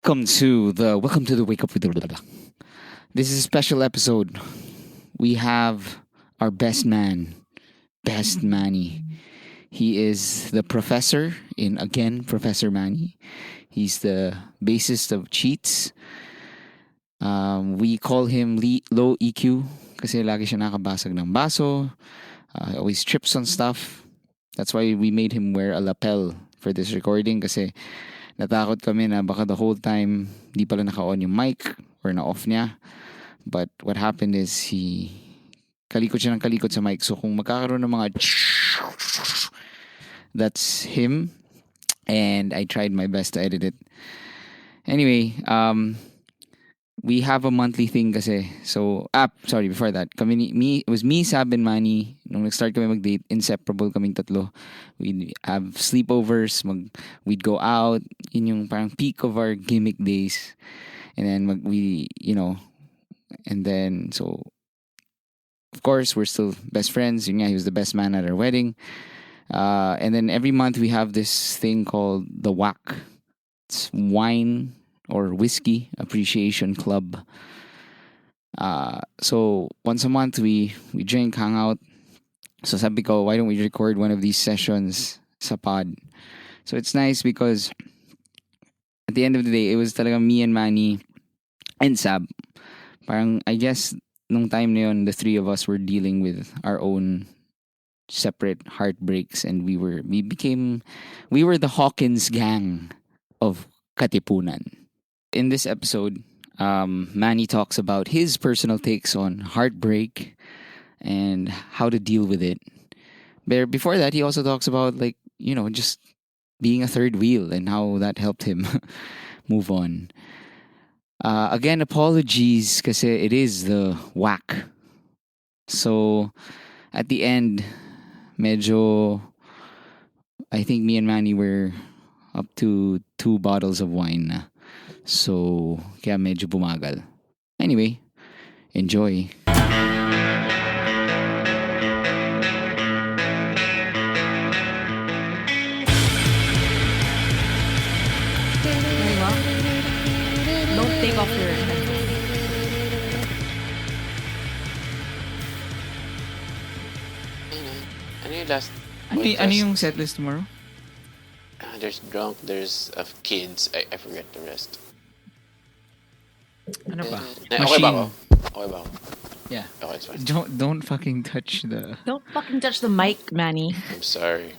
Welcome to the Wake Up with the. This is a special episode. We have our best man, best Manny. He is the professor in Professor Manny. He's the bassist of Cheats. We call him low EQ kasi lagi siya nakabasag ng baso. Always trips on stuff. That's why we made him wear a lapel for this recording kasi natakot kami na baka the whole time di pala naka-on yung mic or na-off niya. But what happened is kalikot siya ng kalikot sa mic. So kung magkakaroon ng mga that's him. And I tried my best to edit it. Anyway, we have a monthly thing kasi. So, before that. It was me, Saab, and Manny. Nung nag-start kami mag-date, inseparable kaming tatlo. We'd have sleepovers, we'd go out. Yun yung parang peak of our gimmick days. And then and then, so, of course, we're still best friends. Yun nga, he was the best man at our wedding. And then every month we have this thing called the WAC. It's Wine or Whiskey Appreciation Club. So once a month we drink, hang out. So sabi ko, why don't we record one of these sessions sa pod? So it's nice because at the end of the day, it was talaga me and Manny and Saab. Parang, I guess, nung time na yun, the three of us were dealing with our own separate heartbreaks, and we were the Hawkins gang of Katipunan. In this episode, Manny talks about his personal takes on heartbreak and how to deal with it. But before that, he also talks about just being a third wheel and how that helped him move on. Again, apologies kasi it is the whack. So at the end, medyo, I think me and Manny were up to 2 bottles of wine na. So, kaya medyo bumagal. Anyway, enjoy. Very well. Don't take off your headphones. Ano yung setlist tomorrow? There's drunk, there's of kids. I forget the rest. Ano ba? Okay ba ako? Okay ba ako? Yeah. Okay, it's fine. Don't fucking touch the... Don't fucking touch the mic, Manny. I'm sorry.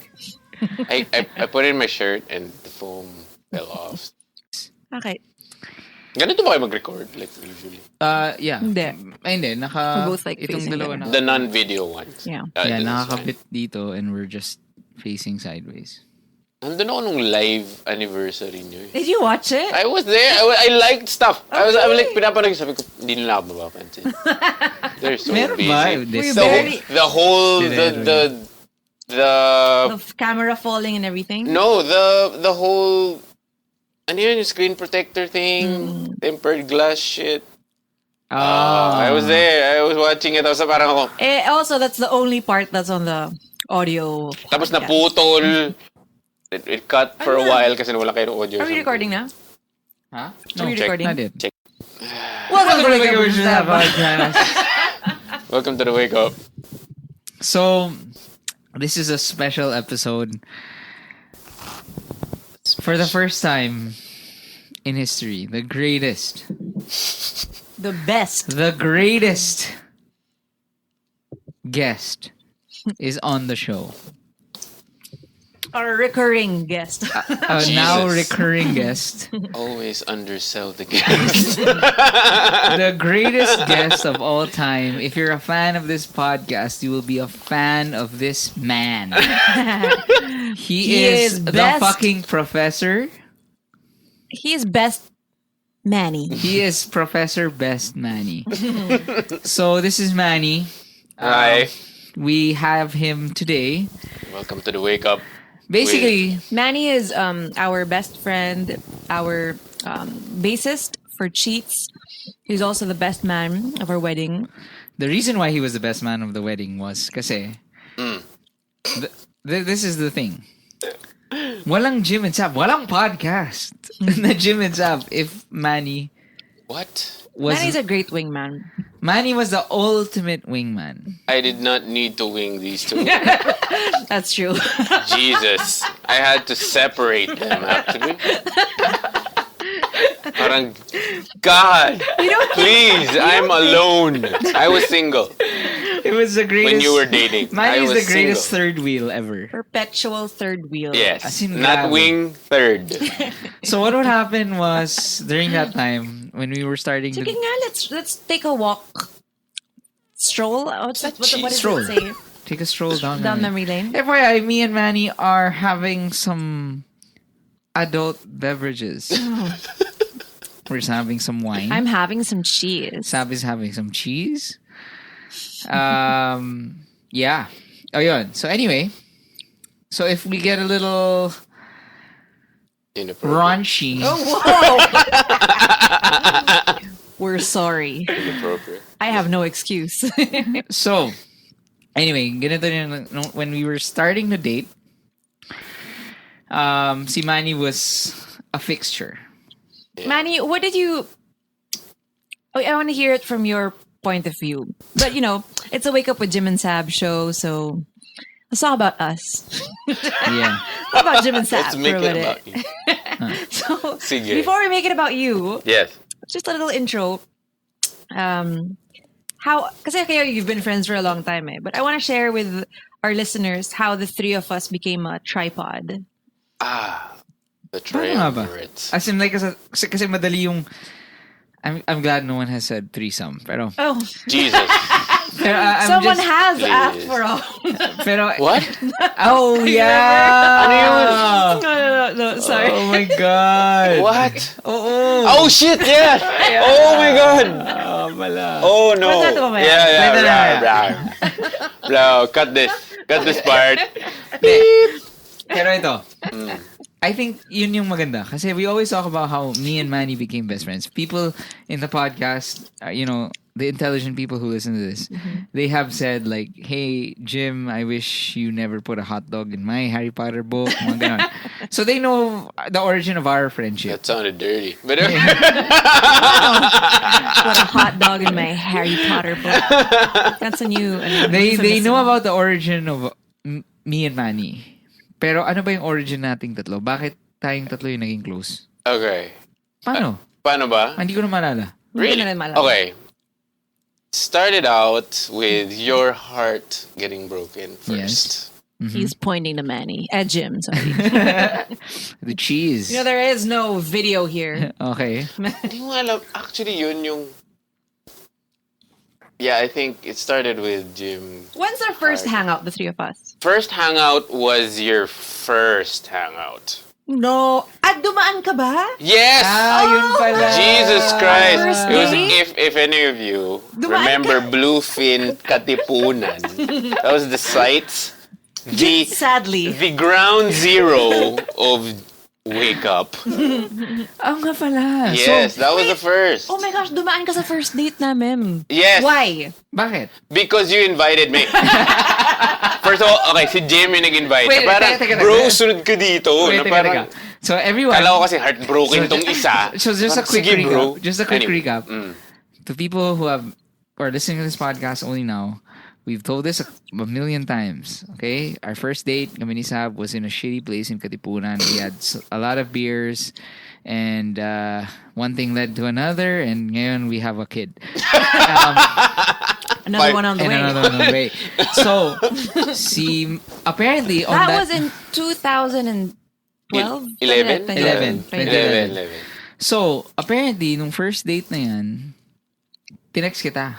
I put it in my shirt and the foam fell off. Okay. Ganito ba kayo mag-record? Like usually? Yeah. Hindi. Ay, hindi. We're both, like, itong facing dalawa them. na. The non-video ones. Yeah. Yeah, nakakapit dito and we're just facing sideways. Nandun ako nung live anniversary nyo. Did you watch it? I was there. I liked stuff. I'm like, pinapanood sabi ko, hindi nila ako mapapansin. They're so Meron busy. ba? The whole camera falling and everything? No, the whole, ano yun, yung screen protector thing, tempered glass shit. I was there. I was watching it. Tapos parang ako. Also, that's the only part that's on the audio. Tapos naputol. It cut for a while kasi wala kayo ng audio. Are we recording now? Huh? Are we recording? Not yet. Check. Welcome to the Welcome to the Wake Up. So, this is a special episode. For the first time in history, the greatest guest is on the show. Our recurring guest. Now recurring guest. Always undersell the guest. The greatest guest of all time. If you're a fan of this podcast, you will be a fan of this man. He is the fucking professor. He is best Manny. He is Professor Best Manny. So this is Manny. Hi. We have him today. Welcome to the Wake Up. Basically, Manny is our best friend, our bassist for Cheats. He's also the best man of our wedding. the reason why he was the best man of the wedding was kasi this is the thing. Walang Jim and Saab. Walang podcast na Jim and Saab if Manny What? was... Manny's a great wingman. Manny was the ultimate wingman. I did not need to wing these two. That's true. Jesus. I had to separate them, actually. Parang, God, please, I'm alone. I was single It was the greatest... when you were dating. Manny I is was the greatest single. third wheel ever. Perpetual third wheel. Yes, As in not grabe. wing third. So what would happen was, during that time, when we were starting Sige to... nga, let's take a walk. Stroll? What's that? What does Stroll. it say? Take a stroll down Down memory. memory lane. FYI, me and Manny are having some adult beverages. We're just having some wine. I'm having some cheese. Saab is having some cheese. Yeah. Oh, yun. So anyway, so if we get a little Inappropriate. raunchy, Whoa! We're sorry. Inappropriate. I have no excuse. so anyway, ganito yun, when we were starting the date, si Manny was a fixture. Manny, what did you... Oh, I want to hear it from your point of view. But, it's a Wake Up with Jim and Saab show, so it's all about us. Yeah. What about Jim and Saab Let's make for a it minute? about you. So, Sige. before we make it about you, Yes. just a little intro. Kasi you've been friends for a long time, but I want to share with our listeners how the three of us became a tripod. The Paano nga ba? triumvirates. As in, like, kasi madali yung... I'm glad no one has said threesome. Pero, Oh, Jesus. pero I'm someone just, has Please. after all. Pero, What? oh, yeah! Ano yun? No, sorry. Oh my God! What? Oo! Oh shit, yes! Oh my god! Oh, pala. Oh no! What's that mamaya? Yeah, Pwede na. bro, cut this. Cut this part. Pero ito, I think yun yung maganda. Kasi we always talk about how me and Manny became best friends. People in the podcast, the intelligent people who listen to this, they have said like, hey, Jim, I wish you never put a hot dog in my Harry Potter book. Mga ganon. So they know the origin of our friendship. That sounded dirty. But Put a hot dog in my Harry Potter book. That's a new... They know about the origin of me and Manny. Pero ano ba yung origin nating tatlo? Bakit tayong tatlo yung naging close? okay. Paano? Paano ba? Hindi ko na maalala. Really? Hindi na rin Okay. Started out with your heart getting broken first. He's pointing to Manny. Jim, sorry. The cheese. There is no video here. Okay. Hindi mo alam. Actually, yun yung... Yeah, I think it started with Jim. When's our first hangout, the three of us? First hangout was your first hangout. No. At dumaan ka ba? Yes! Yun pala. Jesus Christ! First It was, date? if any of you Dumaan remember Bluefin Katipunan, that was the sites. Sadly. The ground zero of Wake Up. Nga pala. Yes, So, that was the first. Oh my gosh, dumaan ka sa first date namin. Yes. Why? bakit? Because you invited me. First of all, okay, si Jim yung nag-invite. Wait, Na parang, teka. bro, sunod ka dito. Wait, Na teka, parang, teka. So everyone... kala ko kasi heartbroken tong isa. So just a Parang, quick sige, recap. bro. Just a quick Anyway, recap. To people who are listening to this podcast only now, we've told this a million times. Okay? Our first date, kami ni Saab, was in a shitty place in Katipunan. We had a lot of beers. And one thing led to another. And ngayon we have a kid. Another one on the And way. another one on the way. So, apparently on that... That was in 2012? 11? 11. 11. So, apparently, nung first date na yan, tinext kita.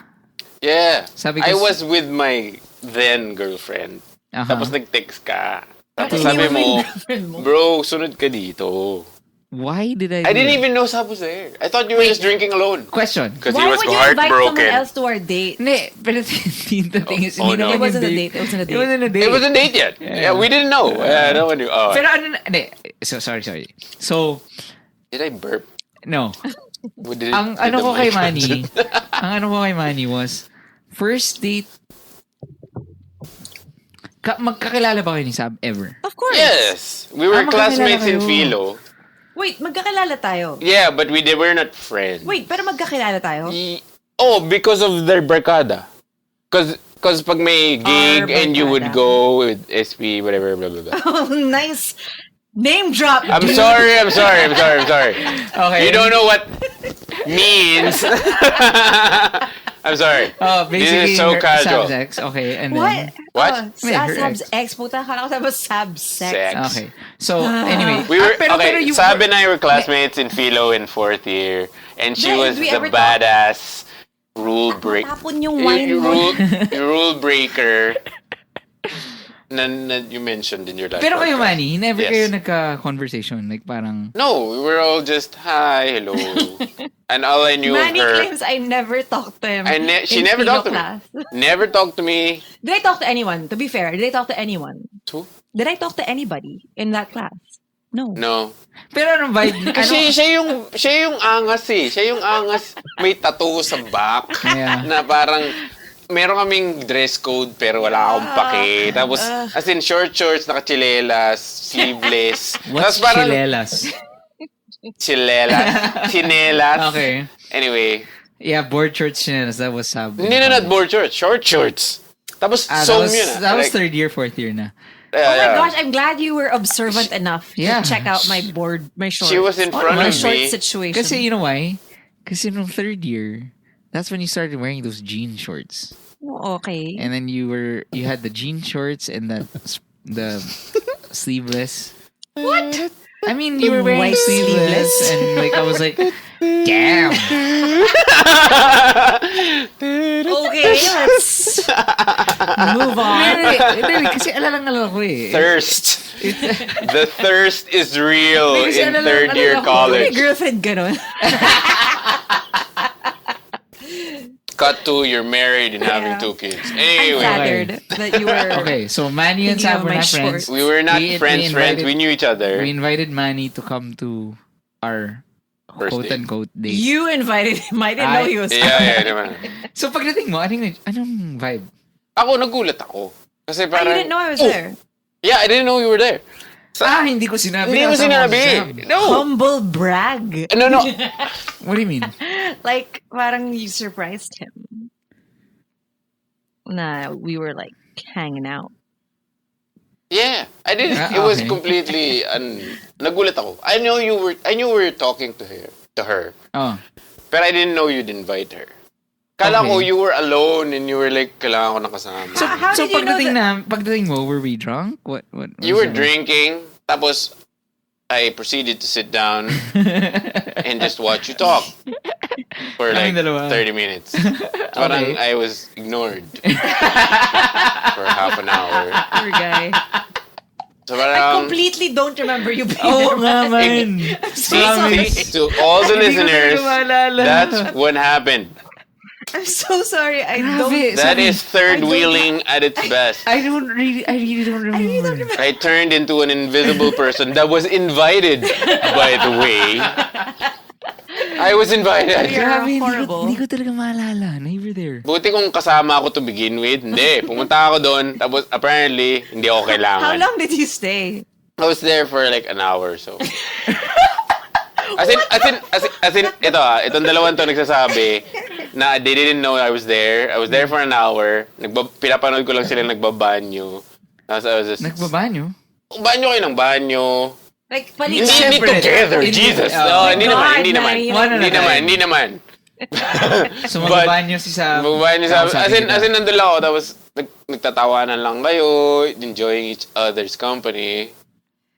Yeah. Sabi I ko- was with my then girlfriend. Aha. Tapos nag-text ka. Tapos Hindi sabi mo mo, yung girlfriend mo. bro, sunod ka dito. Why did I I do didn't that? even know Saab was there. I thought you were just drinking alone. Question. Because he Why was would you invite someone heartbroken. else to our date? Hindi, pero the thing is, Oh, hindi no. naman It wasn't yung a date. It wasn't a It date. wasn't a date. It wasn't a date yet. Yeah, we didn't know. No one knew. Oh. Pero ano na, hindi. So, sorry. So, Did I burp? no. Did Ang did ano the ko kay mic Manny, catch it? ang ano ko kay Manny was, first date, magkakilala ba kayo ni Saab ever? Of course. Yes. We were classmates in magkakilala philo. Wait, magkakilala tayo. Yeah, but we were not friends. Wait, pero magkakilala tayo? Because of their barkada. Because pag may gig and you would go with SP, whatever, blah, blah, blah. Oh, nice. Name drop. I'm sorry. Okay. You don't know what means. I'm sorry. Oh, basically, this is so casual. Saab's ex. Okay, and What? then... What? Her Sab's ex. ex. Puta, akala ko tapos Sab's sex. Okay. So, anyway. We were, pero you Saab and I were classmates in philo in 4th year. And she was Did we the ever badass rule breaker. Tapon yung wine mo. Rule breaker na you mentioned in your last Pero kayo, podcast. Manny, never Yes. kayo nagka-conversation? Like, parang... No, we were all just, hi, hello. And all I knew Manny of her... claims I never talked to him. She in never philo talked to class. me. Never talked to me. Did I talk to anyone? To be fair, did I talk to anyone? Who? Did I talk to anybody in that class? No. No. Pero anong vibe? Kasi siya yung angas eh. Siya yung angas. May tattoo sa back. Yeah. Na parang meron kaming dress code pero wala akong pake. Tapos as in short shorts, naka-chilelas, sleeveless. What's Tapos parang chilelas? Chinelas. Okay. Anyway. Yeah, board shorts chinelas. That was Saab. Hindi na not board shorts. Short shorts. Tapos that was third year, fourth year na. Oh my gosh, I'm glad you were observant enough Yeah. to check out my shorts. She was in front my of short me. situation. Kasi you know why? Kasi nung third year, that's when you started wearing those jean shorts. Oh, okay. And then you had the jean shorts and the sleeveless. What? I mean, you were wearing White sleeveless, sleeveless. and like I was like, damn. Okay, let's move on. Hindi, kasi alala ko eh. Thirst. The thirst is real Kasi in alala- third year alala ko, May college. girlfriend ganon. Cut to you're married and having Yeah. 2 kids. I'm Anyway, flattered that you were... Okay, so Manny and Thinking Saab of were my not friends. shorts. we were not friends. invited- We knew each other. We invited Manny to come to our First date. quote-unquote date. You invited him. I didn't know he was... Yeah, naman. So pagdating mo, anong vibe? Ako, nagulat ako. Kasi Oh, parang... you didn't know I was there. Yeah, I didn't know you were there. Hindi ko sinabi. Hindi mo Kasama ko si sinabi. Saab. No. Humble brag. No. What do you mean? Like, parang you surprised him. Nah, we were like hanging out. Yeah, I didn't. Ah, It was okay. completely... nagulat ako. I knew we were talking to her. Oh. But I didn't know you'd invite her. Kala ko Okay. you were alone and you were like, kailangan ko ng kasama. How So did you know pagdating mo, were we drunk? What You were drinking, tapos I proceeded to sit down and just watch you talk for like Kaming dalawa. 30 minutes. Parang Okay. I was ignored for half an hour. Poor guy. So I parang, completely don't remember you being Oo there. nga man. So sorry. to all the Hindi ko listeners, talaga maalala. that's what happened. I'm so sorry. I Grabe. don't... That Sorry. is third wheeling at its best. I really don't remember. I turned into an invisible person that was invited, by the way. I was invited. You're Grabe, horrible. hindi ko talaga maalala na you were there. Buti kung kasama ako to begin with. Hindi. Pumunta ako doon. Tapos apparently, hindi ako How kailangan. long did you stay? I was there for like an hour or so. As in, itong dalawang to nagsasabi na they didn't know I was there. I was there for an hour. Pinapanood ko lang sila nagbabanyo. Tapos I was just... Nagbabanyo? Banyo kayo ng banyo. Like, Hindi paligid. together, Jesus. No, hindi God, naman, hindi naman. Manny. One at a time. Hindi naman. So magbabanyo si Saab. Magbabanyo sa... Tapos As in, nandun lang ako. Tapos, nagtatawanan lang kayo. Enjoying each other's company.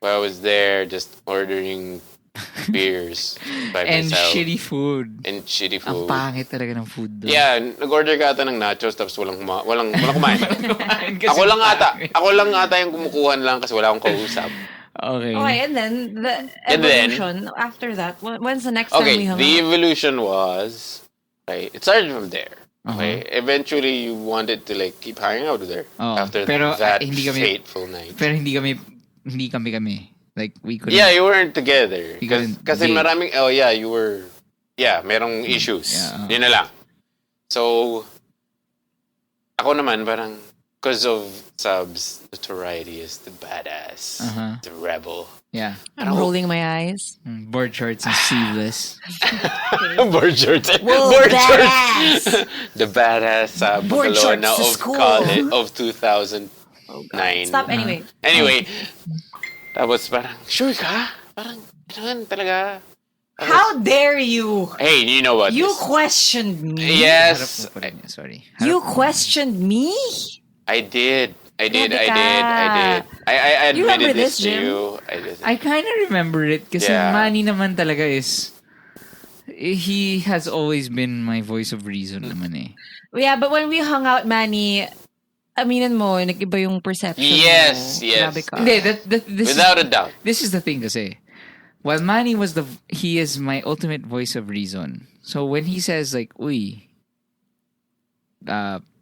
While I was there, just ordering beers by and myself. shitty food. And shitty Ang food. pangit talaga ng food doon. Yeah, nag-order ka ata ng nachos tapos walang kumain. Kasi Ako lang pangit. ata yung kumukuhan lang kasi wala akong kausap. Okay. Okay, and then the And then- evolution after that. When's the next time we Okay, hung the out? evolution was... Okay, it started from there. Okay, eventually you wanted to like keep hanging out there Oo. after Pero, that hindi kami- fateful night. Pero hindi kami. Like, we couldn't. Yeah, you weren't together. You couldn't Kasi date. maraming... Oh yeah, you were... Yeah, merong issues. Yeah. Yun na lang. So, ako naman parang... because of Saab's notoriety as the badass, the rebel. Yeah. I'm rolling my eyes. Board shorts and sleeveless. Board shorts. Whoa, Board badass! shorts. The badass Board Barcelona shorts to of school. college of 2009. Stop anyway. Anyway, tapos parang, sure ka? Parang, gano'n talaga. How dare you? Hey, you know what? You questioned me. Yes, Sorry. You questioned me? I did. I did. Grabe I ka. did. I did. I You remember admitted this this, to Jim? you. I did. I kind of remember it kasi Yeah. Manny naman talaga is he has always been my voice of reason naman eh. Yeah, but when we hung out, Manny, aminin mo, nag-iba yung perception Yes, mo. yes. Grabe ka. Hindi, this Without a doubt. this is the thing kasi. While Manny he is my ultimate voice of reason. So when he says like, uy,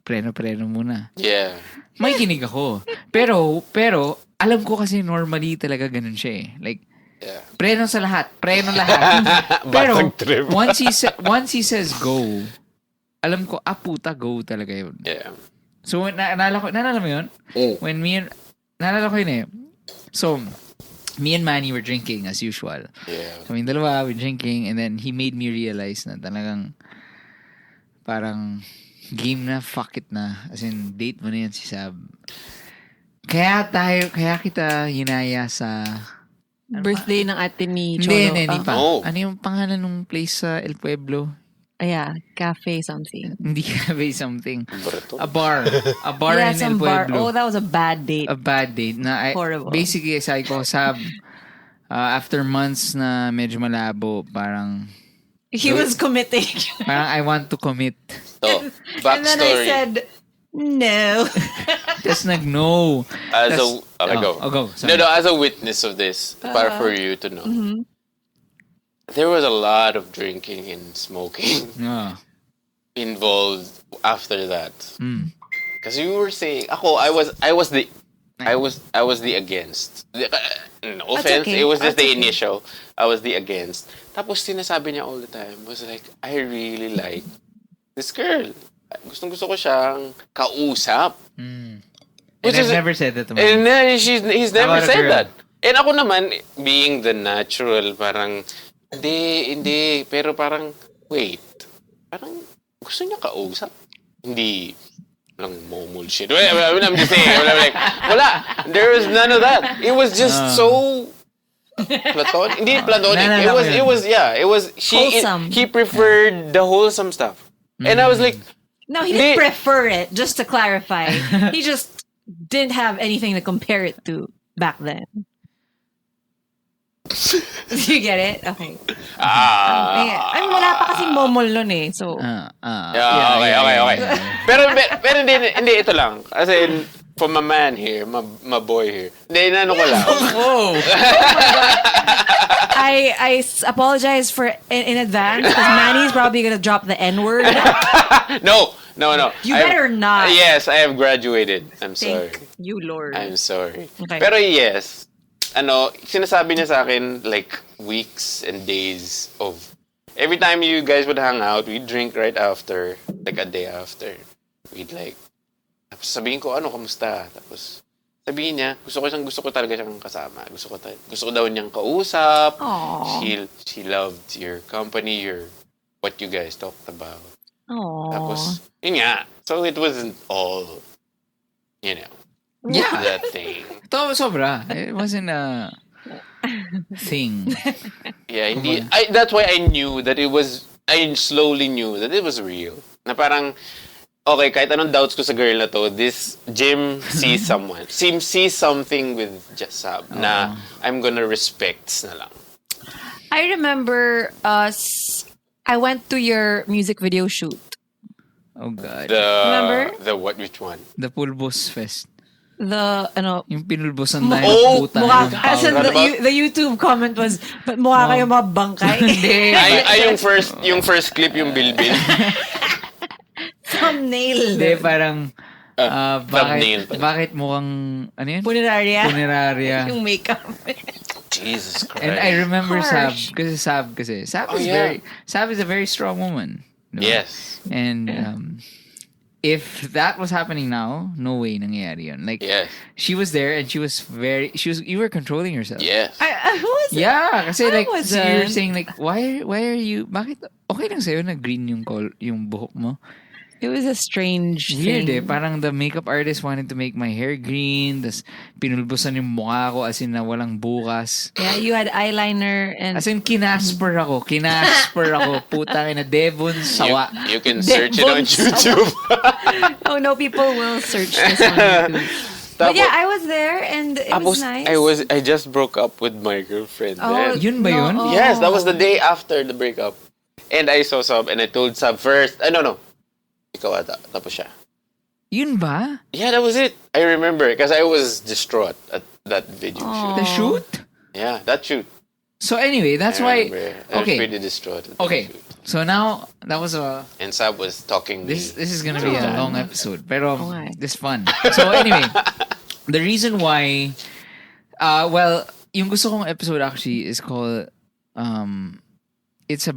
preno muna. Yeah. May kinig ako. Pero, alam ko kasi normally talaga ganun siya eh. Like, Yeah. preno lahat. Pero, Batang trip. once he says go, alam ko, puta, go talaga yun. Yeah. So, naalala mo yun? When naalala ko yun eh. So, me and Manny were drinking as usual. Yeah. Kaming dalawa, we're drinking, and then he made me realize na talagang parang game na, fuck it na. As in, date mo na yan si Saab. Kaya kita hinaya sa... Birthday ng ate ni Cholo. Hindi pa. Oh. Ano yung pangalan ng place sa El Pueblo? Yeah, cafe something. Hindi cafe something. Breton. A bar Yeah, in El some bar. Pueblo. Oh, that was a bad date. A bad date. Horrible. Basically, sabi ko, Saab, after months na medyo malabo, parang He was committing. I want to commit. So, And then I backstory. said, no. Tapos nag-no. Okay, go. Go. Sorry. No, as a witness of this, para for you to know. There was a lot of drinking and smoking Ah. involved after that. Mm. Because you were saying, I was the against. No offense, okay. it was just That's the okay. initial. I was the against. Tapos sinasabi niya all the time was like, I really like this girl. Gusto ko siyang kausap. And Which I've is- never said that to my And then he's never About a said girl. that. And ako naman, being the natural, parang, hindi, pero parang, wait, parang, gusto niya kausap? Hindi, lang momol shit. I'm just saying, wala, there was none of that. It was just so platonic. Hindi platonic. Naalala ko yun. It was, Wholesome. he preferred the wholesome stuff. And I was like, No, he didn't Hindi. prefer it, just to clarify. He just didn't have anything to compare it to back then. You get it? Okay. I mean, wala pa kasing momol nun eh. So, Okay. Pero hindi, ito lang. As in, for my man here, my boy here. Hindi, inano ko lang. Oh! I apologize for in advance because Manny's probably gonna drop the N-word. No. You better not. Yes, I have graduated. I'm sorry. Thank you, Lord. I'm sorry. Okay. Pero yes, sinasabi niya sa akin like weeks and days of every time you guys would hang out, we'd drink right after, like a day after. We'd like, tapos sabihin ko, kamusta? Tapos sabihin niya, gusto ko talaga siyang kasama. Gusto ko daw niyang kausap. Aww. She loved your company, what you guys talked about. Aww. Tapos, yun nga. So it wasn't all, Yeah. that thing. Sobra. It wasn't a thing. Yeah, hindi. That's why I knew that I slowly knew that it was real. Na parang, okay, kahit anong doubts ko sa girl na to, this Jim sees sees something with Saab na I'm gonna respect na lang. I remember I went to your music video shoot. Oh God. Remember? Which one? The Pulbos Fest. Yung pinulbosan tayo Oh, ng puta. mukha, ng as in powder. the YouTube comment was, mukha kayo mga bangkay. Hindi. yung first clip yung bilbil. Thumbnail. Hindi, parang, thumbnail pala. bakit mukhang, ano yun? Puneraria. Puneraria. Yung makeup. Jesus Christ. And I remember Harsh. Saab Oh, yeah. Saab is a very strong woman. Diba? Yes. And if that was happening now, no way nangyayari yun. Like, Yes. she was there and you were controlling yourself. Yes. Who was it? Yeah, kasi I like, wasn't. you were saying like, why are you, bakit, okay lang sa'yo na green yung buhok mo? It was a strange Weird thing. Parang the makeup artist wanted to make my hair green, tas pinulbusan yung mukha ko as in na walang bukas. Yeah, you had eyeliner and... As in, kinasper ako. Putang ina, Devon Sawa. You can search it on Devon Sawa. YouTube. Oh no, people will search this on YouTube. But yeah, I was there and it was nice. I just broke up with my girlfriend. Oh, then. Yun ba yun? no, oh. Yes, that was the day after the breakup. And I saw Saab and I told Saab first. No. Ikaw ata. Tapos siya. Yun ba? Yeah, that was it. I remember because I was distraught at that video shoot. The shoot? Yeah, that shoot. So anyway, that's I why... remember. I was Okay. pretty distraught at that Okay. shoot. So now, that was a... And Saab was talking This me. is gonna be a long episode. Pero, Okay. this fun. So anyway, the reason why... well, yung gusto kong episode actually is called... it's a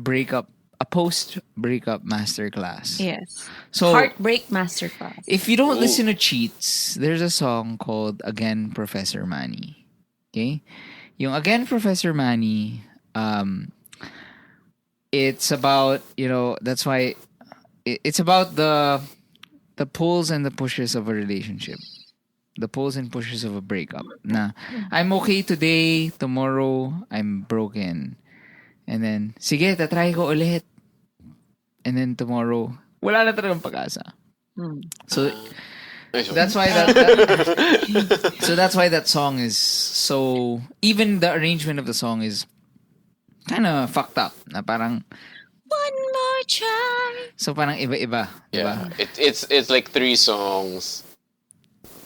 post-breakup masterclass. Yes. So, Heartbreak Masterclass. if you don't Ooh. listen to Cheats, there's a song called Again, Professor Manny. Okay? Yung Again, Professor Manny, it's about, that's why, it's about the pulls and the pushes of a relationship. The pulls and pushes of a breakup. Na, I'm okay today, tomorrow, I'm broken. And then, sige, tatry ko ulit. And then tomorrow, wala na talagang pag-asa. So, Nice one. that's why so that's why that song is so, even the arrangement of the song is kind of fucked up. Na parang, One more try. so parang iba-iba. Yeah, Diba? it's like 3 songs.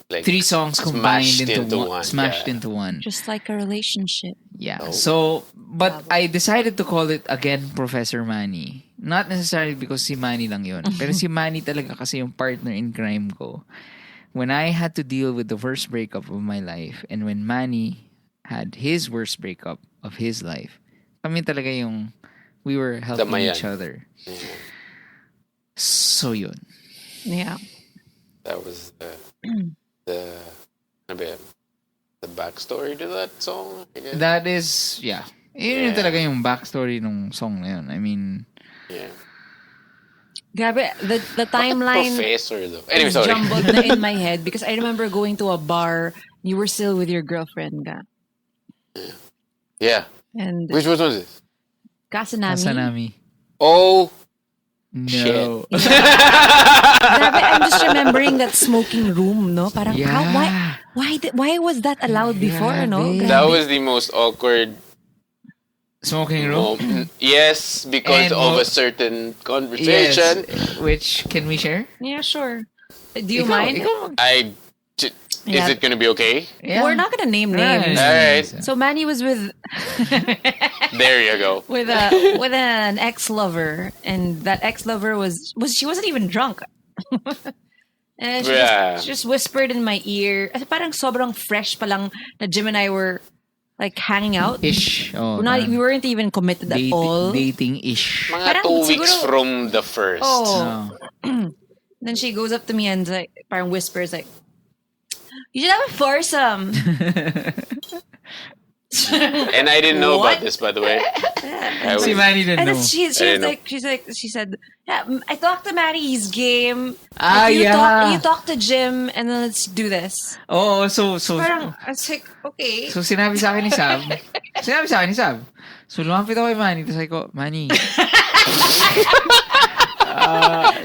Like 3 songs combined smashed into one. one. Smashed Yeah. into one. Just like a relationship. Yeah. Oh. So, but I decided to call it Again, Professor Manny. Not necessarily because si Manny lang yun. Pero si Manny talaga kasi yung partner in crime ko. When I had to deal with the worst breakup of my life and when Manny had his worst breakup of his life, kami talaga yung we were helping Damayan. each other. So yun. Yeah. That was the ano ba yan? The backstory to that song, I guess. That is, yeah. Yun yung Yeah. talaga yung backstory ng song na yun. I mean, Yeah. Grabe, the timeline Professor though. Anyway, is sorry. jumbled na in my head because I remember going to a bar. You were still with your girlfriend, ga. Yeah. And Which was this? Kasanami. Kasanami. Oh, No. Grabe, I'm just remembering that smoking room, no? Parang, Yeah. how, why was that allowed before, no? Grabe. that was the most awkward Smoking room? moment. Yes, because And of mo- a certain conversation. Yes. Which, can we share? Yeah, sure. Do you Ikaw, mind? ikaw. Is Yeah. it gonna be okay? Yeah. We're not gonna name Right. names. Alright. So Manny was with There you go. with an ex-lover, and that ex-lover was she wasn't even drunk. And she, Yeah. she just whispered in my ear. Kasi parang sobrang fresh pa lang na Jim and I were like hanging out. Ish. Oh, We weren't even committed at all. Dating-ish. Mga Parang 2 weeks siguro- from the first. Oh. Oh. Then she goes up to me and like parang whispers like, "You should have a foursome." And I didn't know What? about this, by the way. I Si was- Manny didn't And know. then she didn't know. she said, "Yeah, I talked to Manny. He's game. Ah, you yeah. you talk to Jim, and then let's do this." Oo, so Parang I was like, okay. sinabi sa akin ni Sab. So lumapit ako kay Manny, tapos sabi ko, Manny.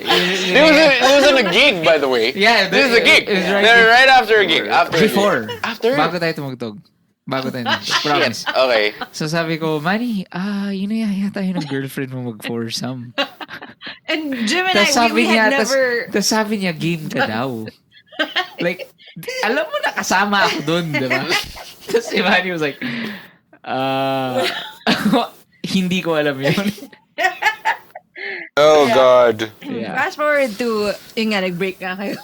It was on a gig, by the way. Yeah, This is a gig. it was right They're right after a gig. After a gig. Before. After? Bago tayo tumugtog. Promise. Okay. So sabi ko, Manny, yaya tayo ng girlfriend mo mag-foursome. And Jim and Tapos I, we had never. Tapos sabi niya, game ka daw. Like, alam mo na kasama ako dun, di ba? Tapos si Manny was like, hindi ko alam yun. Oh, God. Yeah. Fast forward to yung nga nag-break nga kayo.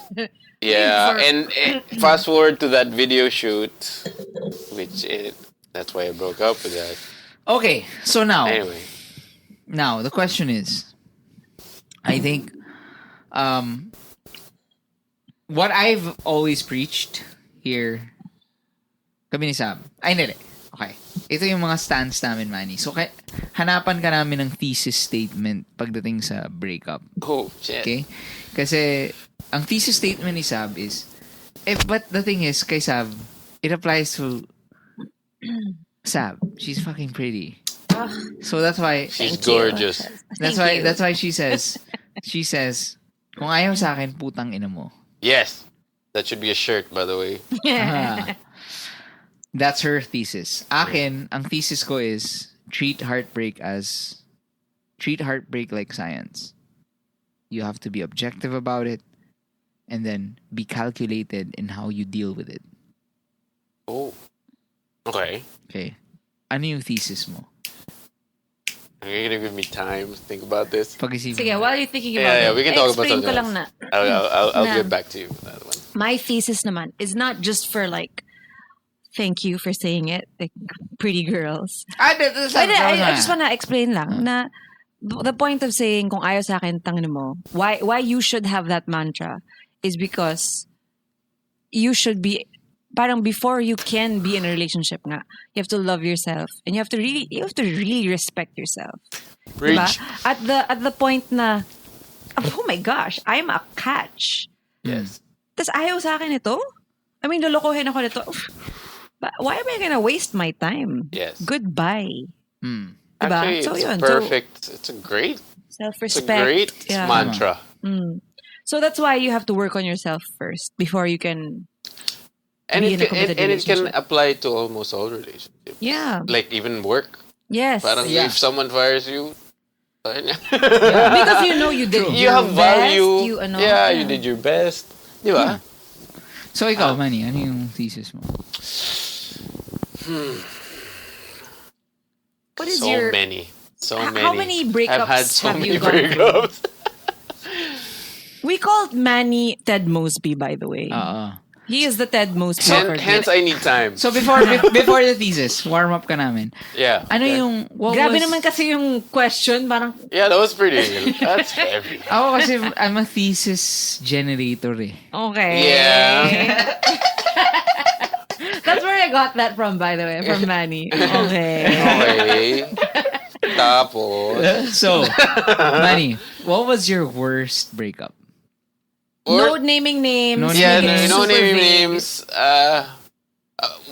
Yeah, For- and fast forward to that video shoot, that's why I broke up with that. Okay, so now Anyway. the question is, I think what I've always preached here, kami ni Saab. Ay, hindi. Okay. Ito yung mga stance namin, Manny. So, hanapan ka namin ng thesis statement pagdating sa breakup. Oh, shit. Okay? Kasi, ang thesis statement ni Saab is, but the thing is, kay Saab, it applies to Saab. She's fucking pretty. So, that's why, She's gorgeous. that's why she says, kung ayaw sa akin, putang ina mo. Yes. That should be a shirt, by the way. That's her thesis. Akin, ang thesis ko is treat heartbreak like science. You have to be objective about it and then be calculated in how you deal with it. Oh. Okay. Okay. Ano yung thesis mo? Are you gonna give me time to think about this? Pag-isipin Sige, mo. while you're thinking about Yeah, it, we can talk about explain something ko lang na. I'll Na- get back to you with that one. My thesis naman is not just for like, thank you for saying it, like pretty girls. I I just wanna explain lang na the point of saying kung ayaw sa akin, tangin mo, why you should have that mantra is because you should be, parang before you can be in a relationship nga, you have to love yourself and you have to really respect yourself. Preach. Diba? At the point na, oh my gosh, I'm a catch. Yes. Tas ayaw sa akin ito? I mean, lolokohin ako nito. But why am I gonna waste my time? Yes. Goodbye. Diba? Actually, So it's yun. perfect. It's a great Self-respect. Yeah. mantra. So that's why you have to work on yourself first before you can. And Be it, in a can, committed and it can relationship. apply to almost all relationships. Yeah. Like even work. Yes. Parang Yeah. if someone fires you, Because you know you did you your have value. best. You, ano, yeah, you did your best. Di ba? So, ikaw, Manny, ano yung thesis mo? What is So your many. So many. How many breakups I've had so have many you gone through? breakups. We called Manny Ted Mosby, by the way. He is the Ted Mosby. of our Hence, group. I need time. So, before the thesis, warm up ka namin. Yeah. Ano Okay. yung, what Grabe was, naman kasi yung question, parang Yeah, that was pretty. That's heavy. ako kasi, I'm a thesis generator eh. okay. Yeah. That's where I got that from, by the way, from Manny. Okay. Okay. Tapos. So, Manny, what was your worst breakup? No naming names. No Yeah, naming names. no Super naming vague. names.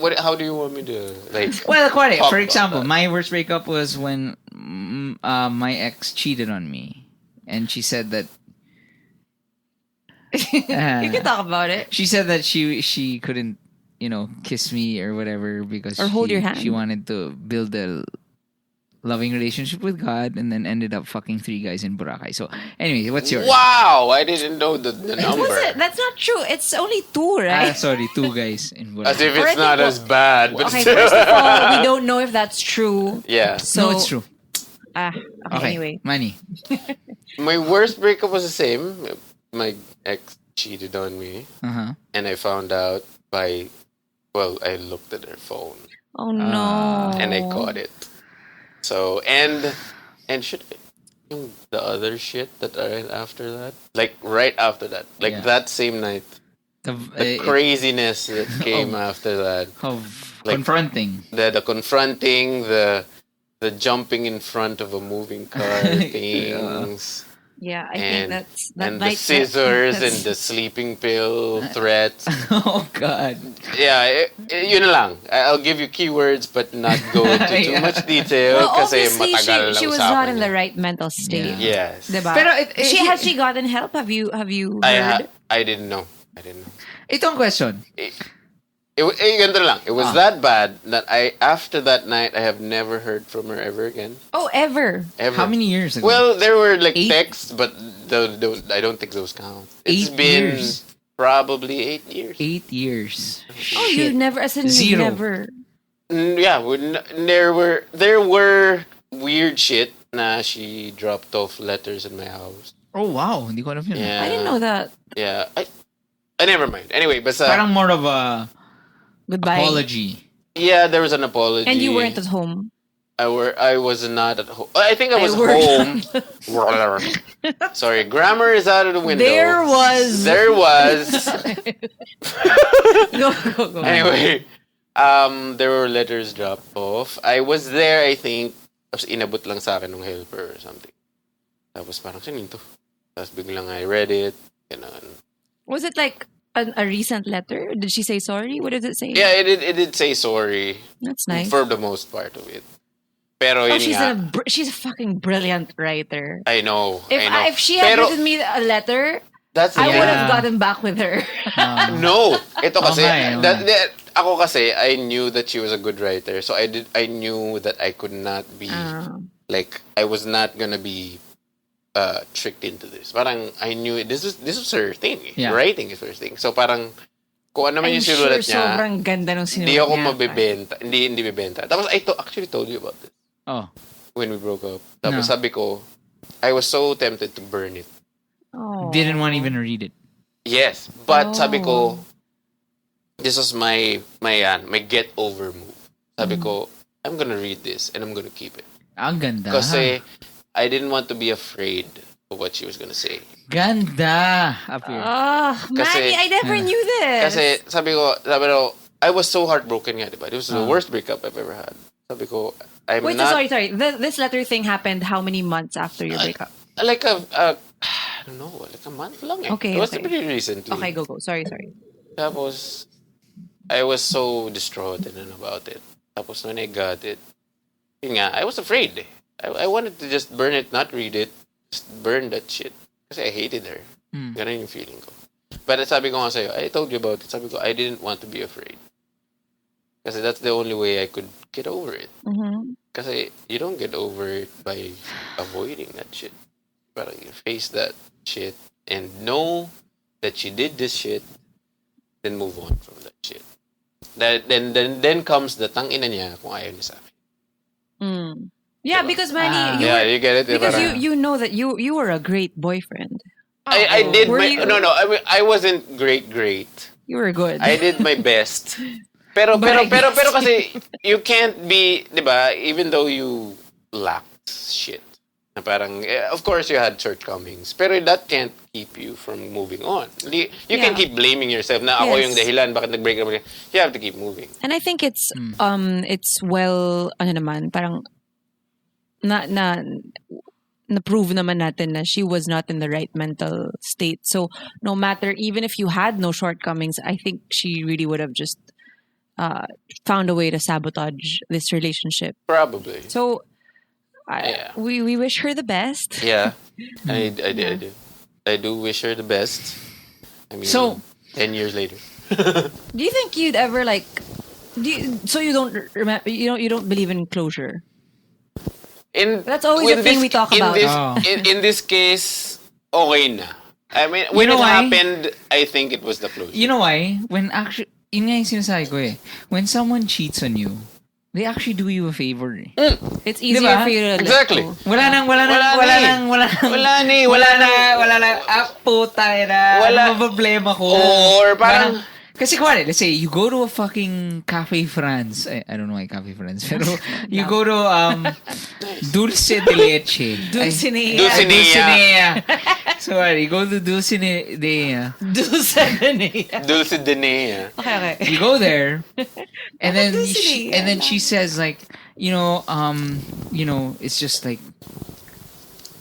What? How do you want me to like? Well, quite talk for about example, that? my worst breakup was when my ex cheated on me. And she said that You can talk about it. she said that she couldn't, kiss me or whatever because Or hold your hand. she wanted to build a loving relationship with God and then ended up fucking 3 guys in Boracay. So, anyway, what's yours? Wow, I didn't know the number. That's not true. It's only 2, right? Sorry, 2 guys in Boracay. As if Or I it's not think- as bad, but Okay, still. first of all, we don't know if that's true. Yeah. So, No, it's true. Okay, anyway. Manny. My worst breakup was the same. My ex cheated on me, Uh-huh. and I found out I looked at her phone Oh no. and I caught it. So and should yung the other shit that I read after that, like right after that, like Yeah. that same night, the craziness that came after that, of like- confronting. the confronting, the jumping in front of a moving car things. Yeah, I think And, that's and the scissors and the sleeping pill threats. Oh God. Yeah, yun na lang. I'll give you keywords but not go into too Yeah. much detail Well, kasi obviously, matagal she na was usapan not in yun. the right mental state. Yes. Diba? Pero has she gotten help? Have you heard? I didn't know. Itong question. Ganito lang. It was that bad that after that night, I have never heard from her ever again. Oh, ever? Ever. How many years ago? Well, there were like 8? texts, but I don't think those count. 8 been years. probably 8 years. 8 years. Oh, you've never, as in you've Zero. never. Yeah, there were weird shit na she dropped off letters in my house. Oh wow, hindi ko alam yun. Yeah. I didn't know that. Yeah, I never mind. Anyway, but Parang more of a Goodbye. apology. yeah, there was an apology. And you weren't at home. I was not at home. I think I was worked. home. Sorry, grammar is out of the window. There was. Go. Anyway, there were letters dropped off. I was there, I think. Tapos inabot lang sa akin ng helper or something. Tapos parang, sino to? Tapos biglang I read it. Ganun. Was it like a recent letter? Did she say sorry? What did it say? Yeah, it did say sorry. That's nice. For the most part of it. Pero Oh, yun nga. she's a fucking brilliant writer. I know. If she had written me a letter, that's I would have gotten back with her. No. Ito kasi, Okay. ako kasi, I knew that she was a good writer. So I knew that I could not be, like, I was not gonna be tricked into this. Parang, I knew this was her thing. Yeah. Writing is her thing. So parang, kung ano man yung sinulat niya, sobrang ganda ng sinulat hindi ako niya. mabibenta. Hindi bibenta. Tapos, I actually told you about this. Oh. When we broke up. Tapos No. sabi ko, I was so tempted to burn it. Oh. Didn't want to even read it. Yes, but sabi ko, this was my get over move. Sabi ko, I'm gonna read this and I'm gonna keep it. Ang ganda. Kasi I didn't want to be afraid of what she was gonna say. Ganda. Up here. Oh, Manny, I never knew this. Kasi sabi ko, I was so heartbroken nga, diba? It was the worst breakup I've ever had. Sabi ko, I'm Wait, not... sorry. This letter thing happened how many months after your breakup? Like I don't know, like a month lang eh. Okay, It was okay. pretty recently. Okay, go. Sorry. Tapos, I was so distraught and then about it. Tapos when I got it, yun nga, I was afraid eh. I wanted to just burn it, not read it. Just burn that shit. Kasi I hated her. Ganun yung feeling ko. But sabi ko nga sa'yo, I told you about it. Sabi ko, I didn't want to be afraid. Kasi that's the only way I could get over it. Mm-hmm. Kasi you don't get over it by avoiding that shit. Parang you face that shit and know that she did this shit, then move on from that shit. Then comes the tangina niya kung ayaw niya sa akin. Yeah, Diba? because Manny, You get it? because Parang- you know that you were a great boyfriend. I did Were my... you- No, I mean, I wasn't great. You were good. I did my best. Pero kasi you can't be, 'di ba, even though you lacked shit. Na parang of course you had shortcomings, pero that can't keep you from moving on. You can keep blaming yourself na ako Yes. yung dahilan bakit nag-break up. You have to keep moving. And I think it's well parang na prove naman natin na she was not in the right mental state. So no matter, even if you had no shortcomings, I think she really would have just found a way to sabotage this relationship. Probably. So Yeah. we wish her the best. Yeah. I do. I do wish her the best. I mean, So- 10 years later. Do you think you'd ever so you don't remember, you don't believe in closure? That's always with the thing we talk about. In this case, okay na. I mean, when You know it why? happened, I think it was the closure. You know why? When actually, yun nga yung sinasabi ko eh. When someone cheats on you, they actually do you a favor eh. It's easier Diba? for you to let Exactly. go. Wala na. Puta na. Wala. Ano ba problema ko? Or parang- kasi kuwari, let's say, you go to a fucking Cafe France. I don't know why Cafe France. Pero, you go to Dulce de Leche. Dulcinea. Dulcinea. Sorry, you go to Dulcinea. Dulcinea. Dulce de Nea. Okay. You go there, and then Dulcinea. she says like, it's just like,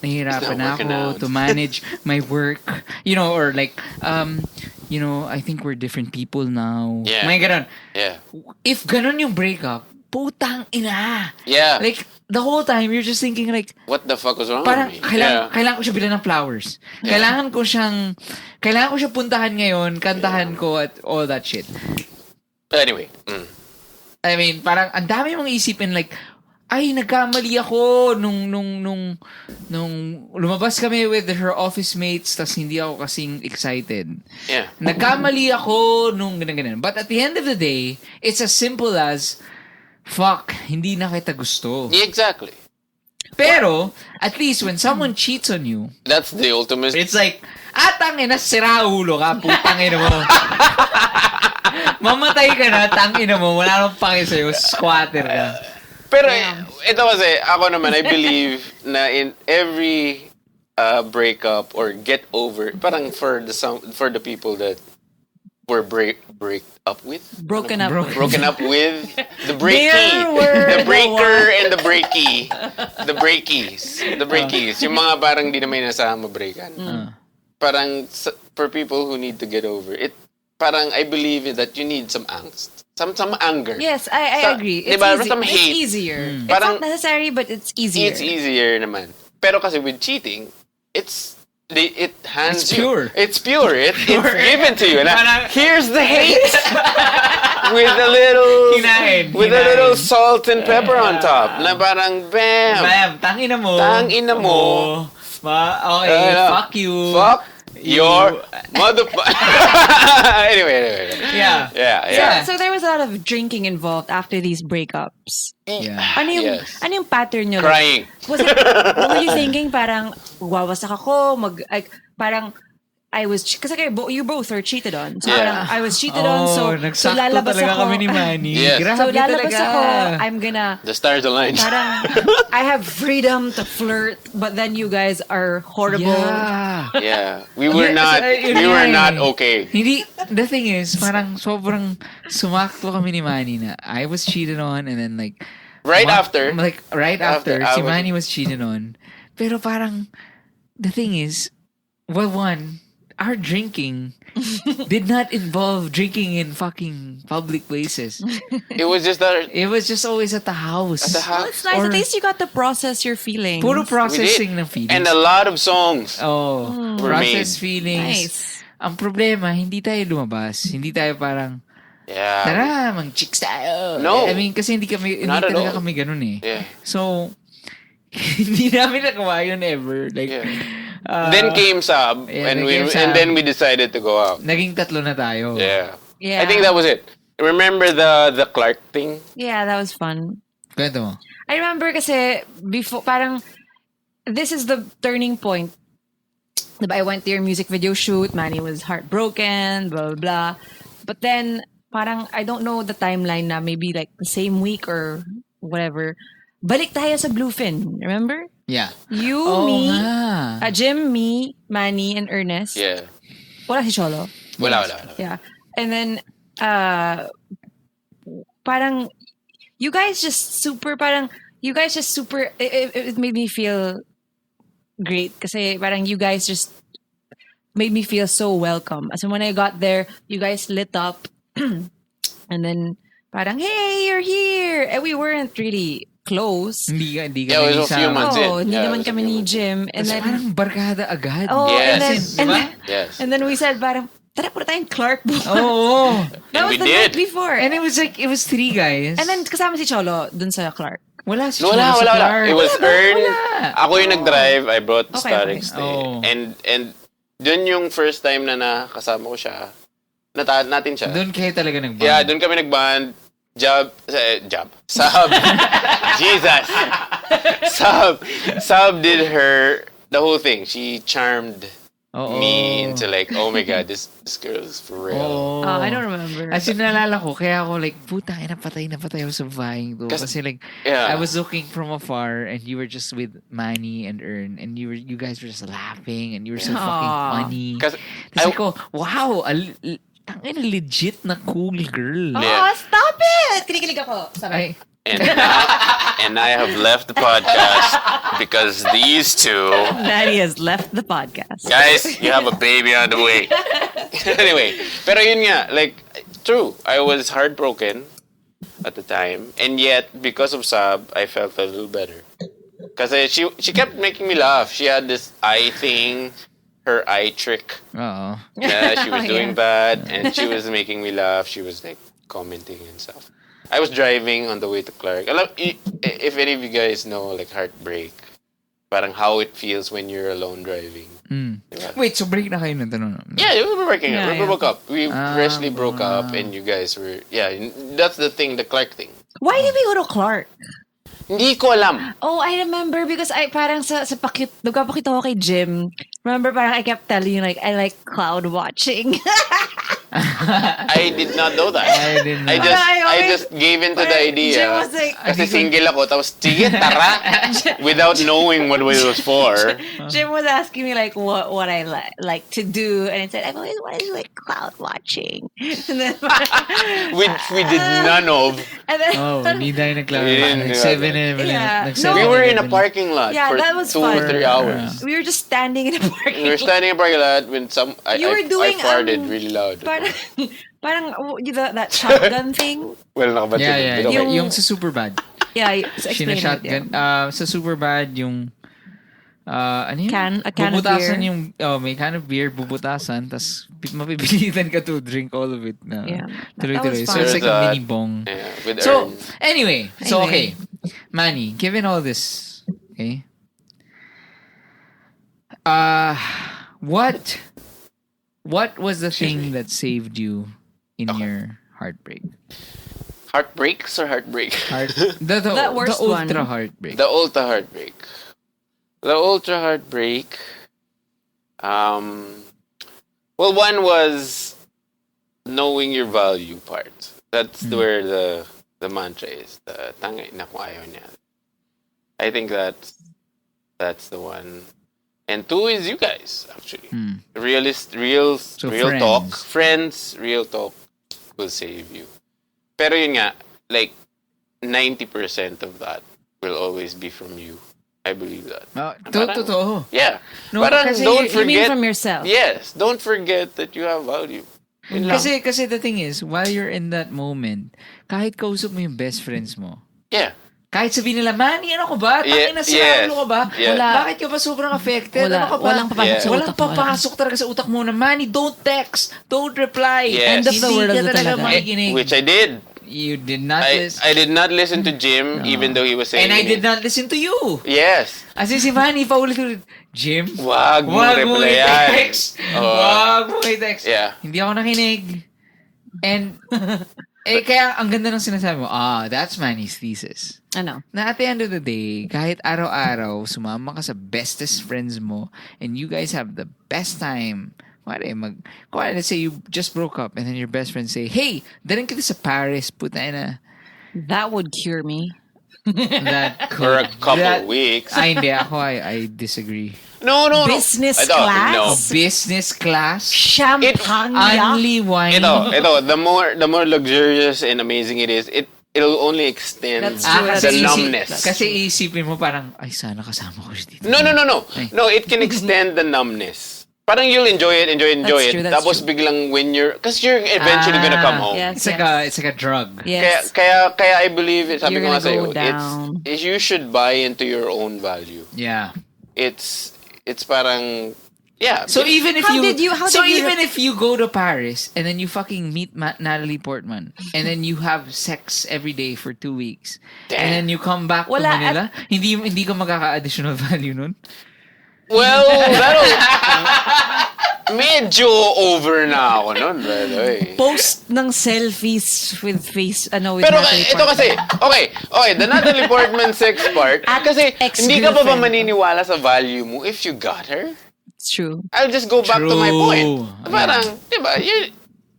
nahihirapan It's not working ako out. to manage my work, or like, I think we're different people now. Yeah. May ganon. Yeah. If ganon yung breakup, putang ina. Yeah. Like, the whole time, you're just thinking like, What the fuck was wrong parang with me? kailangan ko siya bilan ng flowers. Yeah. Kailangan ko siya puntahan ngayon, kantahan ko at all that shit. Anyway. I mean, parang ang dami mong isipin like, ay, nagkamali ako nung lumabas kami with her office mates tas hindi ako kasing excited. Yeah. Nagkamali ako nung ganun. But at the end of the day, it's as simple as, fuck, hindi na kita gusto. Yeah, exactly. Pero, at least when someone cheats on you, That's the ultimate. it's like, tangina, sira ulo ka, putangina mo. Mamatay ka na, tangina mo, wala nang pake sa'yo, squatter ka. Pero Damn. ito kasi, ako naman, I believe na in every breakup or get over, parang for the people that were break up with, Broken up. broken up with, the breaky, There were the breaker and the breaky, the breakies, yung mga parang di naman inasahan mabreakan. Parang for people who need to get over it, parang I believe that you need some angst, some anger. Yes, I agree. It's Diba? easy. Some It's hate. easier. It's Parang- not necessary, but it's easier. It's easier naman. Pero kasi with cheating, it hands It's you. pure. It's pure. It's given to you. Na, Parang- here's the hate with a little Hinahin. salt and pepper on top. Na parang bam. Ma'am, tangina mo. Tangina mo. Okay, fuck you. Fuck your mother. Anyway. Yeah. So there was a lot of drinking involved after these breakups. Yeah. Yes. Ano yung pattern nyo? Crying. Were you thinking parang wawasak ako, parang I was, kasi you both were cheated on. So Yeah. parang I was cheated on, so nagsakto lalabas talaga ako. kami ni Manny. Yes. Grabe So lalabas talaga. ako, I'm gonna, The stars aligned. parang, I have freedom to flirt, but then you guys are horrible. Yeah. Yeah. We were Yeah, not. yun We nga were eh. not okay. Hindi, the thing is, parang sobrang sumakto kami ni Manny na I was cheated on and then like Right after. Like right after, I si was- Manny was cheated on. Pero parang the thing is, well, one, our drinking did not involve drinking in fucking public places. It was just that. It was just always at the house. At the Well, house. it's nice. Or- At least you got to process your feelings. Puro We did. processing ng feelings. And a lot of songs. Oh, Were process made. feelings. Nice. Ang problema, hindi tayo lumabas. Hindi tayo parang, Yeah. tara, mag-chicks tayo. No. I mean, kasi hindi Not at talaga all. kami ganun eh. Yeah. So, hindi namin nagawa yun ever. Like, Yeah. uh, Then came Saab, yeah, and then we came Saab. and then we decided to go out. naging tatlo na tayo. Yeah. Yeah. I think that was it. Remember the Clark thing? Yeah, that was fun. Kwento mo. I remember kasi before, parang, this is the turning point. Diba, I went to your music video shoot, Manny was heartbroken, blah, blah, blah. But then, parang, I don't know the timeline na maybe like the same week or whatever. Balik tayo sa Bluefin, remember? Yeah. You, Oh, me, nga. Jim, me, Manny, and Ernest. Yeah. Wala si Cholo. Wala. Yeah. And then, parang, you guys just super, it made me feel great. Kasi parang you guys just made me feel so welcome. As in, when I got there, you guys lit up. And then, parang, hey, you're here. And we weren't really close. Hindi Yeah, it kami was a few months in. Oh, hindi Yeah, it naman was a kami few ni months. Jim. And Kasi then, parang barkada agad. oh, Yes. and then, Diba? Yes. and then we said, parang, tara po tayong Clark. Oo. That And was we the did. night before. And it was three guys. And then kasama si Cholo dun sa Clark. wala si No, Cholo sa wala. Clark. It was Ern. Wala. Ako yung nag-drive. I brought the Okay, Starix okay. Oh. And dun yung first time na nakasama ko siya. Natin siya. Doon kayo talaga nag-bond. Yeah, dun kami nag-band. Saab. Jesus. Saab did the whole thing. She charmed Oo. me into like, oh my God, this girl is for real. Oo. I don't remember. As in, naalala ko, kaya ako like, putang ina, patay na patay ako sa vying to. Kasi like, Yeah. I was looking from afar and you were just with Manny and Ern and you guys were just laughing and you were so fucking Aw. funny. Kasi Kasi ko, wow, tangina legit na cool girl. Oh, Yeah. stop it! Kinikilig ako. Sorry. Ay, And I have left the podcast because these two Daddy has left the podcast. guys, you have a baby on the way. Anyway, pero yun nga, like, true, I was heartbroken at the time, and yet because of Saab, I felt a little better. Kasi she kept making me laugh. She had this eye thing, her eye trick. oo. Yeah, she was doing Yeah. bad, and she was making me laugh. She was like commenting and stuff. I was driving on the way to Clark. If any of you guys know like Heartbreak, parang how it feels when you're alone driving. Mm. Diba? Wait, so break na kayo nito, no? Yeah, we were breaking up. Yeah, We yeah. broke up. We freshly broke up, and you guys were that's the thing, the Clark thing. Why did we go to Clark? Hindi ko alam. Oh, I remember because I parang sa nagpapakita ko kay Jim. Remember parang I kept telling you like I like cloud watching. I did not know that. I didn't know. I just gave in to the Jim idea. was like, Kasi single ako, tapos sige, tara. Without knowing what it was for. Jim was asking me like what I like to do, and I said I've always wanted to like cloud watching, and then Which we did none of. and then Oh, hindi tayo nagklaro. We didn't do that. 7-Eleven. Yeah. We were in a parking lot Yeah, for that was 2 or fun. 3 hours. we were just standing in a parking We were standing in a parking lot when You were doing, I farted really loud. parang that shotgun thing. Well, nakabatid. Yeah. But okay. Yung sa Superbad. Yeah, explain it. Shotgun. Yeah. Sa Superbad, yung ano yun? A can of bubutasan beer. yung, may can of beer, bubutasan, tas mapipilitan ka to drink all of it na Yeah. tuloy-tuloy. That was So it's fun. like a mini bong. Yeah, with So, urns. anyway. So, Anyway. okay. Manny, given all this, okay, what was the thing that saved you in your heartbreak? Heartbreaks or heartbreak? That worst the one. ultra heartbreak. The ultra heartbreak. The ultra heartbreak. Well, one was knowing your value part. That's where the mantra is. The tangay na kung ayaw niya. I think that's the one. And 2 is you guys, actually. Real friends. talk. Friends, real talk will save you. Pero yun nga, like 90% of that will always be from you. I believe that. Totoo. Yeah. No, Parang kasi don't You mean forget. from yourself? Yes, don't forget that you have value. Yun lang. Kasi the thing is, while you're in that moment, kahit kausap mo yung best friends mo, Yeah. kahit sabihin nila, Manny, ano ko ba? Yeah, Tangina sila, yes. ano ka ba? Yeah. Bakit ka ba sobrang affected? Wala. Ano ka ba? Walang papasok sa Walang utak mo. papasok talaga sa utak mo na, Manny, don't text, don't reply. Yes. End of the Hindi world ka na talaga talaga. makikinig. Which I did. You did not I listen. did not listen to Jim, even though he was saying. And I did not listen to you. Yes. As in si Manny, paulit-ulit, Jim, Wag mo wag mo replyan. i-text. Wag mo i-text. Yeah. Hindi ako nakinig. And, kaya ang ganda ng sinasabi mo, that's Manny's thesis. Ano? Na at the end of the day, kahit araw-araw, sumama ka sa bestest friends mo and you guys have the best time. Let's say you just broke up and then your best friend say, hey, darin kita sa Paris, puta na. That would cure me. That For a couple weeks. Ay, hindi. I disagree. No. Business I don't- class? No. Business class? Champagne. Only wine? Ito, the more luxurious and amazing it is, it'll only extend That's true, that's the true. numbness. Kasi isipin mo parang, ay, sana kasama ko siya dito. No. Ay. No, it can extend the numbness. Parang you'll enjoy it. That's true, that's Tapos true. biglang when because you're eventually gonna come home. Yes. It's like a drug. Yes. Kaya I believe it. Sabi You're ko nga gonna sa'yo, go down. you should buy into your own value. Yeah. It's parang, yeah. So even if How you did you- how so did you even if you go to Paris and then you fucking meet Natalie Portman and then you have sex every day for 2 weeks and then you come back to Wala, Manila, hindi ka magkaka-additional value nun? Well, medyo over na ako nun, by the way. Post ng selfies with with Pero Natalie ito Portman. kasi, okay, the Natalie Portman sex part, kasi hindi ka pa ba ex-girlfriend. maniniwala sa value mo if you got her? It's true. I'll just go back to my True. point. Parang, diba,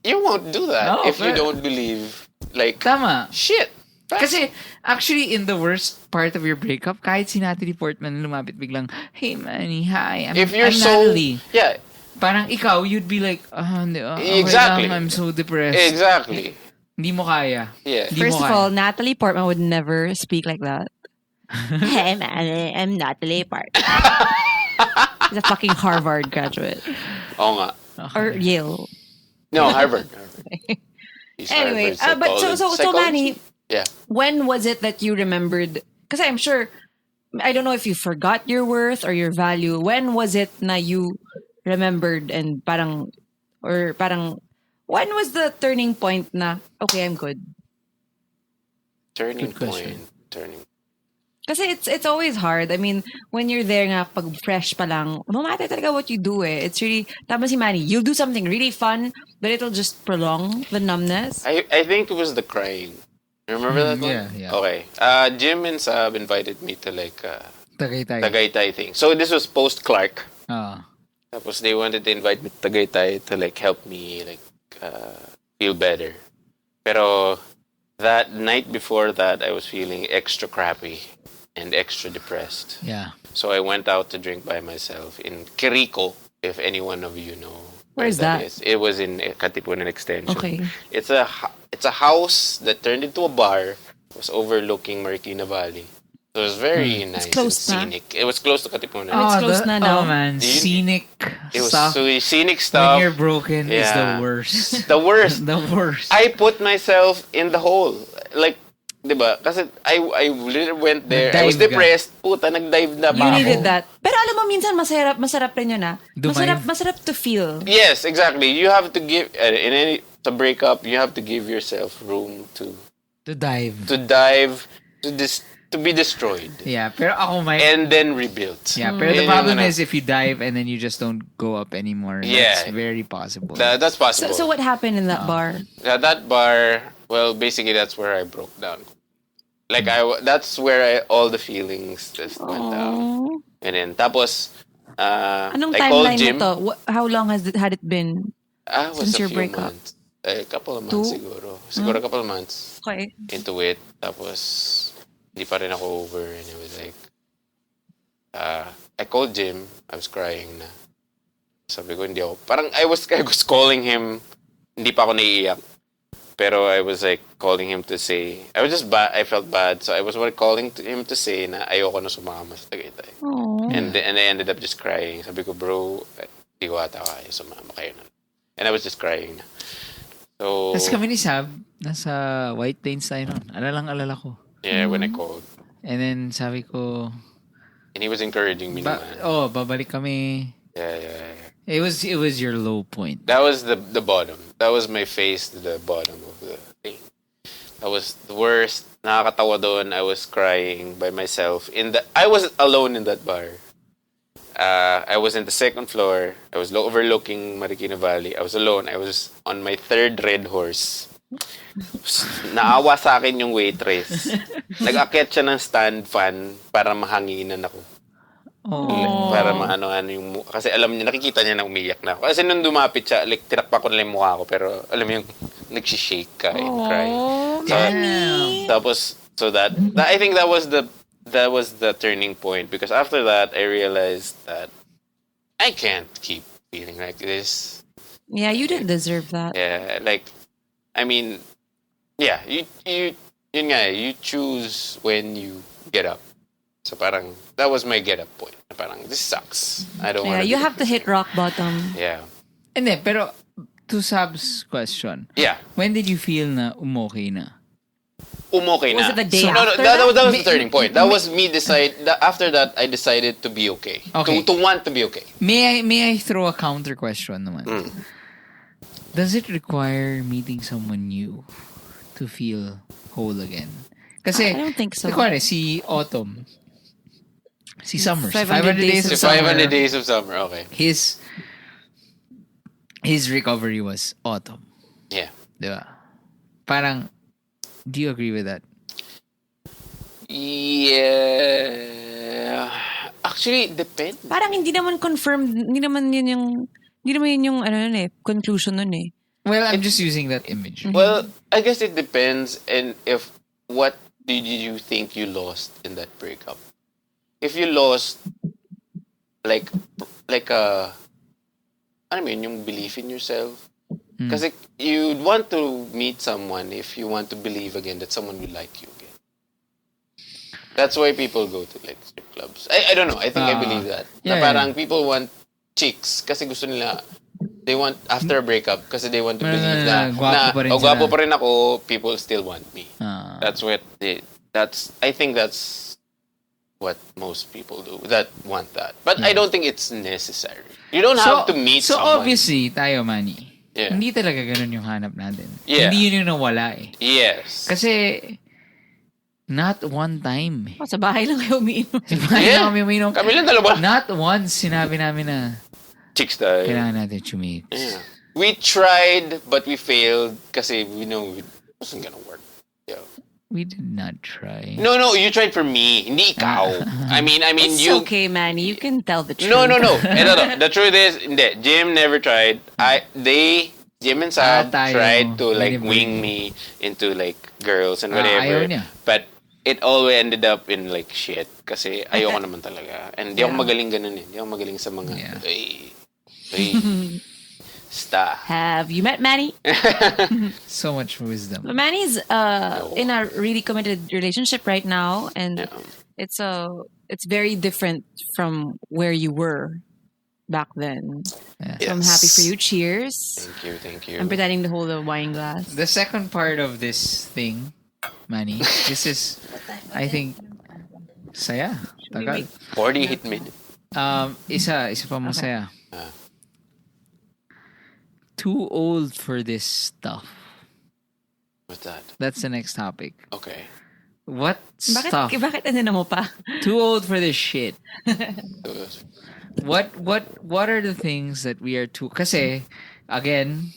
you won't do that No, if you fair. don't believe, like, Tama. shit. Kasi, actually, in the worst part of your breakup, kahit si Natalie Portman lumapit biglang, hey, Manny, hi, If you're I'm so, Natalie. yeah, Parang ikaw, you'd be like, okay Exactly. lang, I'm so depressed. exactly. Hindi mo kaya. Yeah. Hindi First mo of kaya. all, Natalie Portman would never speak like that. Hey, man, I'm Natalie Portman. He's a fucking Harvard graduate. Oo nga. Or Yale. No, Harvard. He's Anyway, Harvard but so psychology. Manny, Yeah. when was it that you remembered? Because I'm sure, I don't know if you forgot your worth or your value. When was it na you remembered and parang, when was the turning point na, okay, I'm good? Turning Good question. point. Turning. Kasi it's always hard. I mean, when you're there nga, pag fresh pa lang, no matter talaga what you do eh. It's really, tama si Manny, you'll do something really fun, but it'll just prolong the numbness. I think it was the crying. Remember that one? yeah. Okay. Jim and Saab invited me to like Tagaytay. Tagaytay thing. So this was post Clark. Ah. Tapos they wanted to invite me to Tagaytay to like help me like feel better. Pero that night before that, I was feeling extra crappy and extra depressed. Yeah. So I went out to drink by myself in Quirico, if any one of you know. Where is that? Is. It was in Katipunan Extension. Okay. It's a house that turned into a bar. It was overlooking Marikina Valley. So it was very nice and close na. scenic. It was close to Katipunan. It's closed na now. Oh man, scenic It was stuff. so scenic When stuff. you're broken is Yeah. the worst. The worst. The worst. I put myself in the hole. Like, diba? Kasi I literally went there. I was Nag-dive ka. depressed. Puta, nag-dive na You ba needed ako? that. Pero alam mo, minsan masarap rin yun Dumayo. Masarap to feel. Yes, exactly. You have to give, in any, to break up, you have to give yourself room to To dive. dive, to be destroyed. Yeah, pero ako may... And then rebuild. Yeah, pero the Yun yung problem ano. is if you dive and then you just don't go up anymore. Yeah. That's very possible. That's possible. So what happened in that bar? That bar, well, basically that's where I broke down. Like that's where all the feelings just went down. Oh. And then tapos Anong I called timeline Jim. mo to? How long had it been? Was Since a your few breakup? months. A couple of months siguro. Siguro a couple of months Okay. into it. Tapos hindi pa rin ako over, and it was like I called Jim. I was crying na. Sabi ko hindi ako. Parang I was calling him. Hindi pa ako naiiyak. Pero I was like calling him to say, I was just bad. I felt bad, so I was calling him to say na ayoko na sumama sa Tagaytay. Oh. And I ended up just crying. Sabi ko, bro, di ko ata kaya sumama kayo na. And I was just crying na. So, Tapos kami ni Saab, nasa White Plains tayo nun. Alala ko. yeah, when I called. And then sabi ko, And he was encouraging me naman. babalik kami. Yeah. It was your low point. That was the bottom. That was my face to the bottom of the thing. That was the worst. Nakakatawa doon. I was crying by myself. I was alone in that bar. I was in the second floor. I was overlooking Marikina Valley. I was alone. I was on my third red horse. Naawa sa akin yung waitress. Nag-akyat siya ng stand fan para mahanginan ako. Oh. Para maano yung kasi alam niya, nakikita niya na umiyak na ako. Kasi nung dumapit siya, like tinakpa ko na lang yung mukha ko, pero alam mo yung nagsishake ka and cry. Damn. Tapos I think that was the turning point, because after that I realized that I can't keep feeling like this. Yeah, you didn't deserve that. Yeah, like I mean, yeah, you choose when you get up. So parang that was my get up point. Parang this sucks. I don't want Yeah, you have to hit rock bottom. Yeah. And then, pero to Saab's question, Yeah. when did you feel na umokay na? Okay Was na. it the day No, after that was the May- turning point. That was me after that I decided to be okay. Okay. To want to be okay. May I throw a counter question naman? Does it require meeting someone new to feel whole again? Kasi, I don't think so. kuwari, si Autumn, si Summers, 500 days of 500 days of summer, okay. His recovery was Autumn. Yeah. Diba? Parang, do you agree with that? Yeah. Actually, it depends. Parang hindi naman confirmed, hindi naman yun yung conclusion nun eh. Well, I'm just using that image. Well, I guess it depends, and if what did you think you lost in that breakup? If you lost like I mean, yung belief in yourself. Kasi you'd want to meet someone if you want to believe again that someone will like you again. That's why people go to like strip clubs. I don't know. I think I believe that. Yeah, Na parang people want chicks kasi gusto nila, they want after a breakup kasi they want to believe na gwapo pa rin gwapo sila. pa rin ako, people still want me. Ah. I think that's what most people do that want that. But I don't think it's necessary. You don't have to meet so someone. obviously, tayo, Manny, Yeah. hindi talaga ganun yung hanap natin. Yeah. Hindi yun yung nawala eh. Yes. Kasi, not one time. Oh, sa bahay lang kayo umiinom. Yeah. Kami uminom. Kami lang dalawa. Not once sinabi namin na Chicks tayo. kailangan natin chumix. Yeah. We tried, but we failed kasi we know it wasn't gonna work. Yeah. We did not try. No, you tried for me. Hindi ikaw. I mean, It's you. okay, Manny. You can tell the truth. No. The truth is, hindi. Jim never tried. Jim and Saab tayo. tried to like Anybody. wing me into like girls and ayaw whatever. niya. But it always ended up in like shit. Kasi ayoko naman talaga. And di ako magaling ganun eh. Di ako magaling sa mga, sta. Have you met Manny? So much wisdom. Manny's in a really committed relationship right now, and it's very different from where you were back then. So I'm happy for you. Cheers. Thank you. I'm pretending to hold a wine glass. The second part of this thing, Manny, this is, I think, saya. Tagal. 48 minutes. Isa pa masaya. Too old for this stuff. What's that? That's the next topic. Okay. What stuff? Bakit ano mo pa? Too old for this shit. What are the things that we are too... Kasi, again,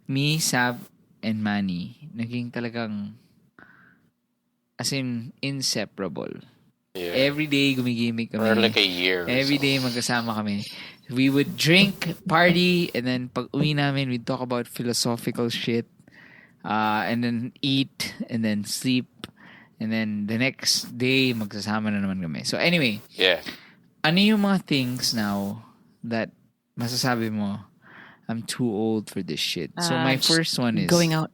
me, Saab, and Manny, naging talagang, as in, inseparable. Yeah. Every day, gumigimik kami. For like a year. Every day, magkasama kami. We would drink, party, and then pag uwi namin, we'd talk about philosophical shit. And then eat, and then sleep. And then the next day, magsasama na naman kami. So anyway, ano yung mga things now that masasabi mo, I'm too old for this shit. So my first one is... Going out.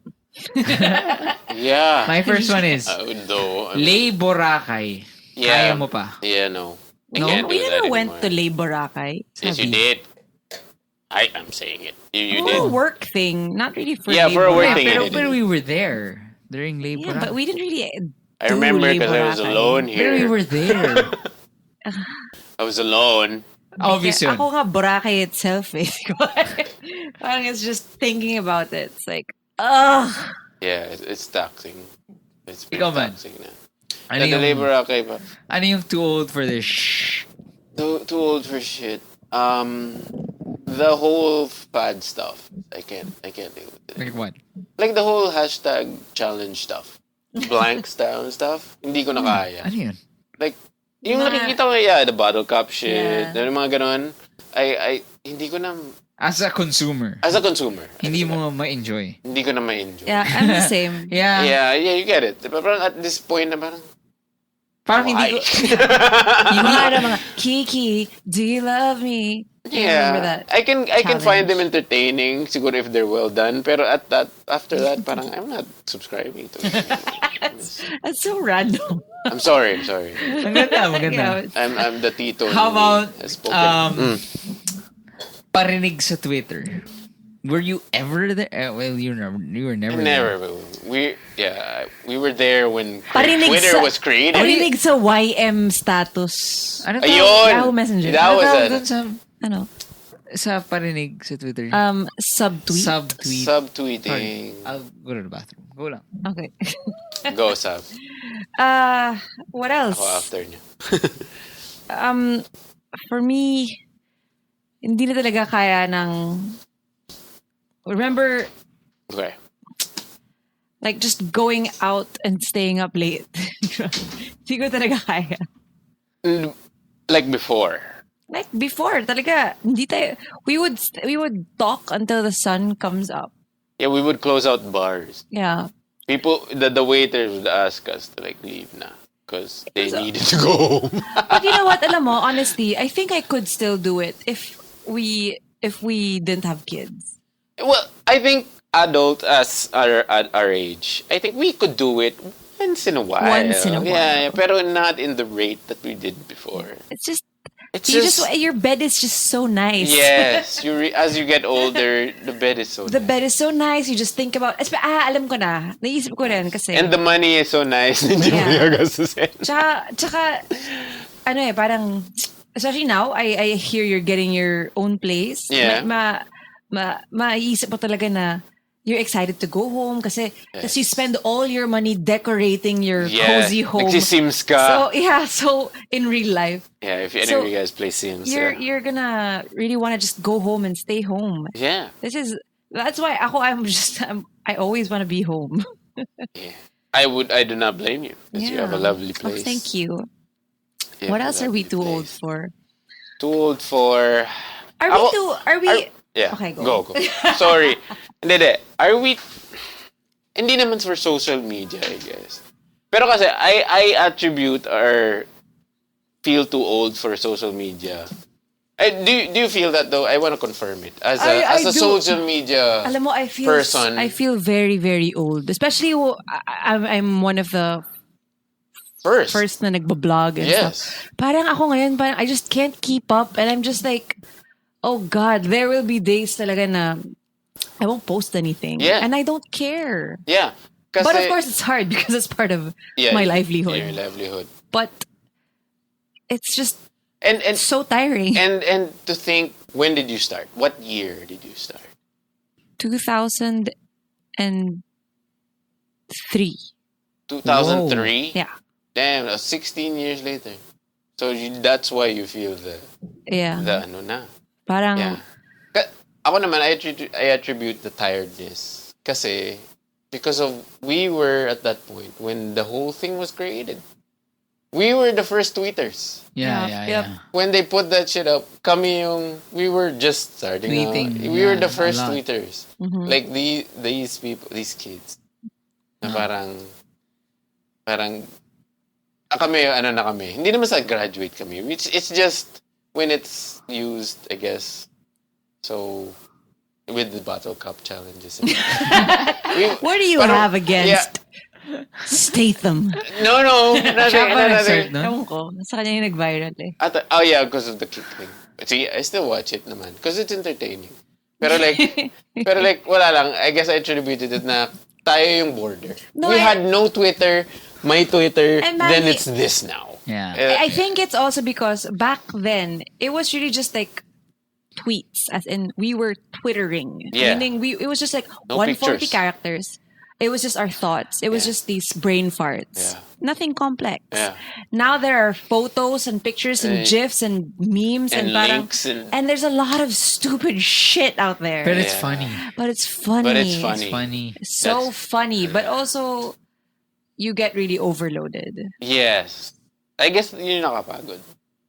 Yeah. My first one is... Lay Boracay. Yeah. Kaya mo pa? Yeah, no. No, we never went to Lay Boracay. Yes, you did. I'm saying it. You For did. a work thing, not really for Yeah, Lay for a work Boracay. thing. Pero, you pero did. we were there during Lay Yeah, Boracay. but we didn't really I remember because I was alone Pero we here. were there. I was alone. Obviously. Ako nga, Boracay itself eh. Parang it's just thinking about it. It's like, ugh. Yeah, it's taxing. It's Ikaw man. taxing na. Ano The yung, labor okay pa. ano yung too old for this shh? Too old for shit. The whole fad stuff. I can't deal with it. Like what? Like the whole hashtag challenge stuff. Blank style and stuff. Hindi ko na kaya. Ano yun? Like, yung nakikita ko, the bottle cap shit, yung mga ganon. Hindi ko na, As a consumer, as a consumer. hindi mo ma-enjoy. Hindi ko na ma-enjoy. Yeah, I'm the same. Yeah. Yeah, you get it. Pero parang at this point na parang, Parang hindi ko... Mga Kiki, do you love me? yeah, remember that I can find challenge. them entertaining, siguro if they're well done. Pero after that, parang I'm not subscribing to it. That's so random. I'm sorry. Maganda. I'm the Tito. How in me about, has spoken. parinig sa Twitter? Were you ever there? Well, you were never there. Never. We were there when Parinig Twitter sa- was created. Parinig sa YM status. Ano tawag? Ayun! Yahoo Messenger. That Ano was tawag a dun sa, Ano? sa parinig sa Twitter? Subtweet. Subtweet. subtweeting. I'll go to the bathroom. Go lang. Okay. Go, Sab. What else? Ako after niya. For me, hindi na talaga kaya ng... Remember, Okay. like, just going out and staying up late. Hindi ko talaga kaya. Like before. Like, before, talaga, hindi tayo... We would talk until the sun comes up. Yeah, we would close out bars. Yeah. People, the waiters would ask us to like leave na. Because they needed to go home. But you know what, alam mo, honestly, I think I could still do it if we didn't have kids. Well, I think adult as our age, I think we could do it once in a while. Once in a while. Yeah, pero not in the rate that we did before. It's just... It's your bed is just so nice. Yes, as you get older, the bed is so The nice. bed is so nice. You just think about... alam ko na. Naisip ko rin kasi... And the money is so nice. Hindi mo Yeah. gagastusin. Tsaka, ano eh, parang... Especially now, I hear you're getting your own place. Yeah. Maiisip mo talaga na you're excited to go home kasi you spend all your money decorating your cozy home. Nagsi-Sims ka. So in real life, Yeah, if any So, of you guys play Sims. you're gonna really want to just go home and stay home. Yeah. That's why I always want to be home. Yeah. I do not blame you because you have a lovely Oh, place. thank you. You What have a else are we lovely too old place. for? Too old for... Are we Yeah. Okay, go. Go. Sorry. Hindi. Are we... Hindi naman for social media, I guess. Pero kasi, I attribute or feel too old for social media. Do you feel that though? I want to confirm it. As I a do. social media Alam mo, person. I feel very, very old. Especially, I'm one of the first na nagbablog and Yes. stuff. Parang ako ngayon, parang I just can't keep up. And I'm just like, oh God, there will be days talaga na I won't post anything. Yeah. And I don't care. Yeah. Kasi, But of course, it's hard because it's part of my livelihood. Your livelihood. But it's just And so tiring. and to think, when did you start? What year did you start? 2003. 2003? Yeah. Damn, 16 years later. So that's why you feel the Yeah. ano na. Parang, Yeah. Ako naman, I attribute the tiredness. Kasi, because of, we were at that point when the whole thing was created. We were the first tweeters. Yeah, Yep, yeah, yep. yeah. When they put that shit up, we were just starting Tweeting, out. We were yeah, the first a lot. tweeters. Mm-hmm. Like these people, these kids. Na parang, kami, ano na kami. Hindi naman sa graduate kami. It's just when it's used, I guess. So, with the bottle cup challenges. what do you Parang- have against Statham? No, Siya ba nothing. nag-start nun? Ewan ko. Sa kanya yung nag-viral eh. Oh yeah, because of the kick thing. See, I still watch it naman. Because it's entertaining. Pero like, wala lang. I guess I attributed it na tayo yung border. No, we I- had no Twitter, my Twitter, And then Manny- it's this now. Yeah. I think it's also because back then, it was really just like tweets, as in we were twittering. Yeah. Meaning it was just like No 140 pictures. characters. It was just our thoughts. It was Yeah. just these brain farts. Yeah. Nothing complex. Yeah. Now there are photos and pictures and GIFs and memes and and, parang, links and- there's a lot of stupid shit out there. But it's Yeah. funny. But it's funny. But it's funny. It's funny. So funny. But also, you get really overloaded. Yes. I guess yun yung nakapagod.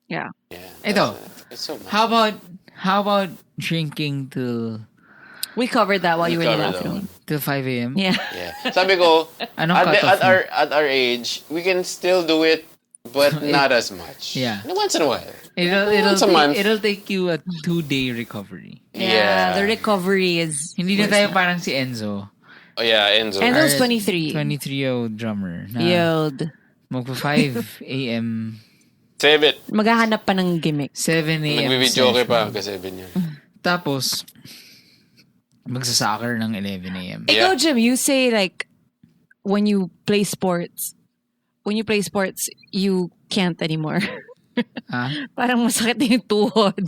Yeah. Yeah. Ito. It's so much. How about drinking till We covered that while We you were in the covered that afternoon. till 5 a.m.? Yeah. Yeah. Sabi ko, Anong at cutoff mo? our age, we can still do it, but not as much. Yeah. Once in a while. It'll Once a month. it'll take you a 2-day recovery. Yeah, the recovery is. Hindi na tayo parang si Enzo. Oh yeah, Enzo. And those Our 23. 23-year-old drummer na Yield. magpa 5 a.m. Save it. Maghahanap pa ng gimmick. 7 a.m. Nagbibidyo session. pa kasi yun. Tapos, magsa-soccer ng 11 a.m. Yeah. Ikaw, Jim, you say like, when you play sports, you can't anymore. Ha? Parang masakit na yung tuhod.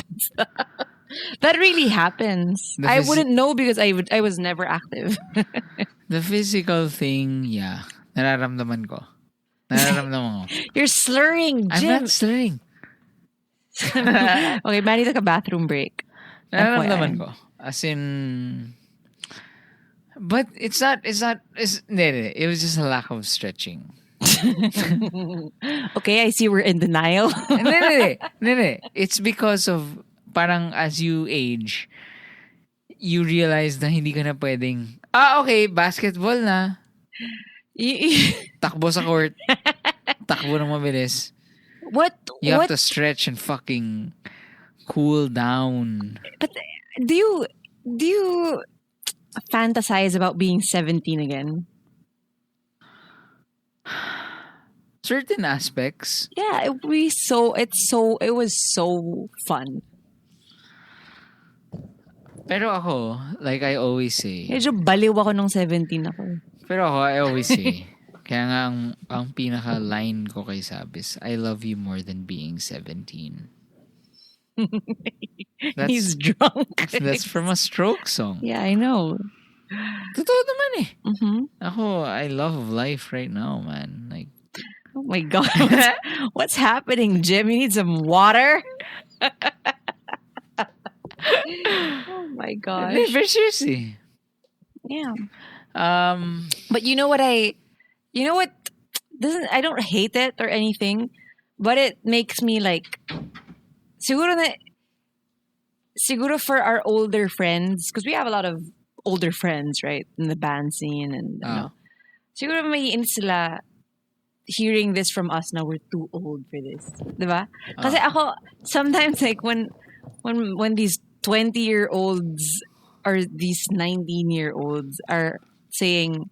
That really happens. The I phys- wouldn't know because I was never active. The physical thing, yeah. Nararamdaman ko. Nararamdaman ko. You're slurring, I'm Jim. not slurring. Okay, Manny took a bathroom break. Nararamdaman ko. As in... But it's not, hindi. It was just a lack of stretching. Okay, I see we're in denial. Hindi. It's because of, parang as you age, you realize na hindi ka na pwedeng, okay, basketball na. Takbo sa court. Takbo ng mabilis. What? You have What? to stretch and fucking cool down. But do you fantasize about being 17 again? Certain aspects. Yeah, it was so fun. Pero ako, like I always say, Medyo baliw ako nung 17 ako. pero ako, I always say, kaya nga ang pinaka-line ko kay Saab is, I love you more than being 17. He's drunk. That's from a Stroke song. Yeah, I know. Totoo naman eh. Mm-hmm. Ako, I love life right now, man. Like, Oh my God. What's happening, Jim? You need some water? Oh my gosh. very seriously. Yeah. Um, But you know what I don't hate it or anything, but it makes me like siguro siguro for our older friends, because we have a lot of older friends, right, in the band scene, and siguro may sila hearing this from us now, we're too old for this, diba? Kasi ako sometimes like when these 20-year-olds or these 19-year-olds are saying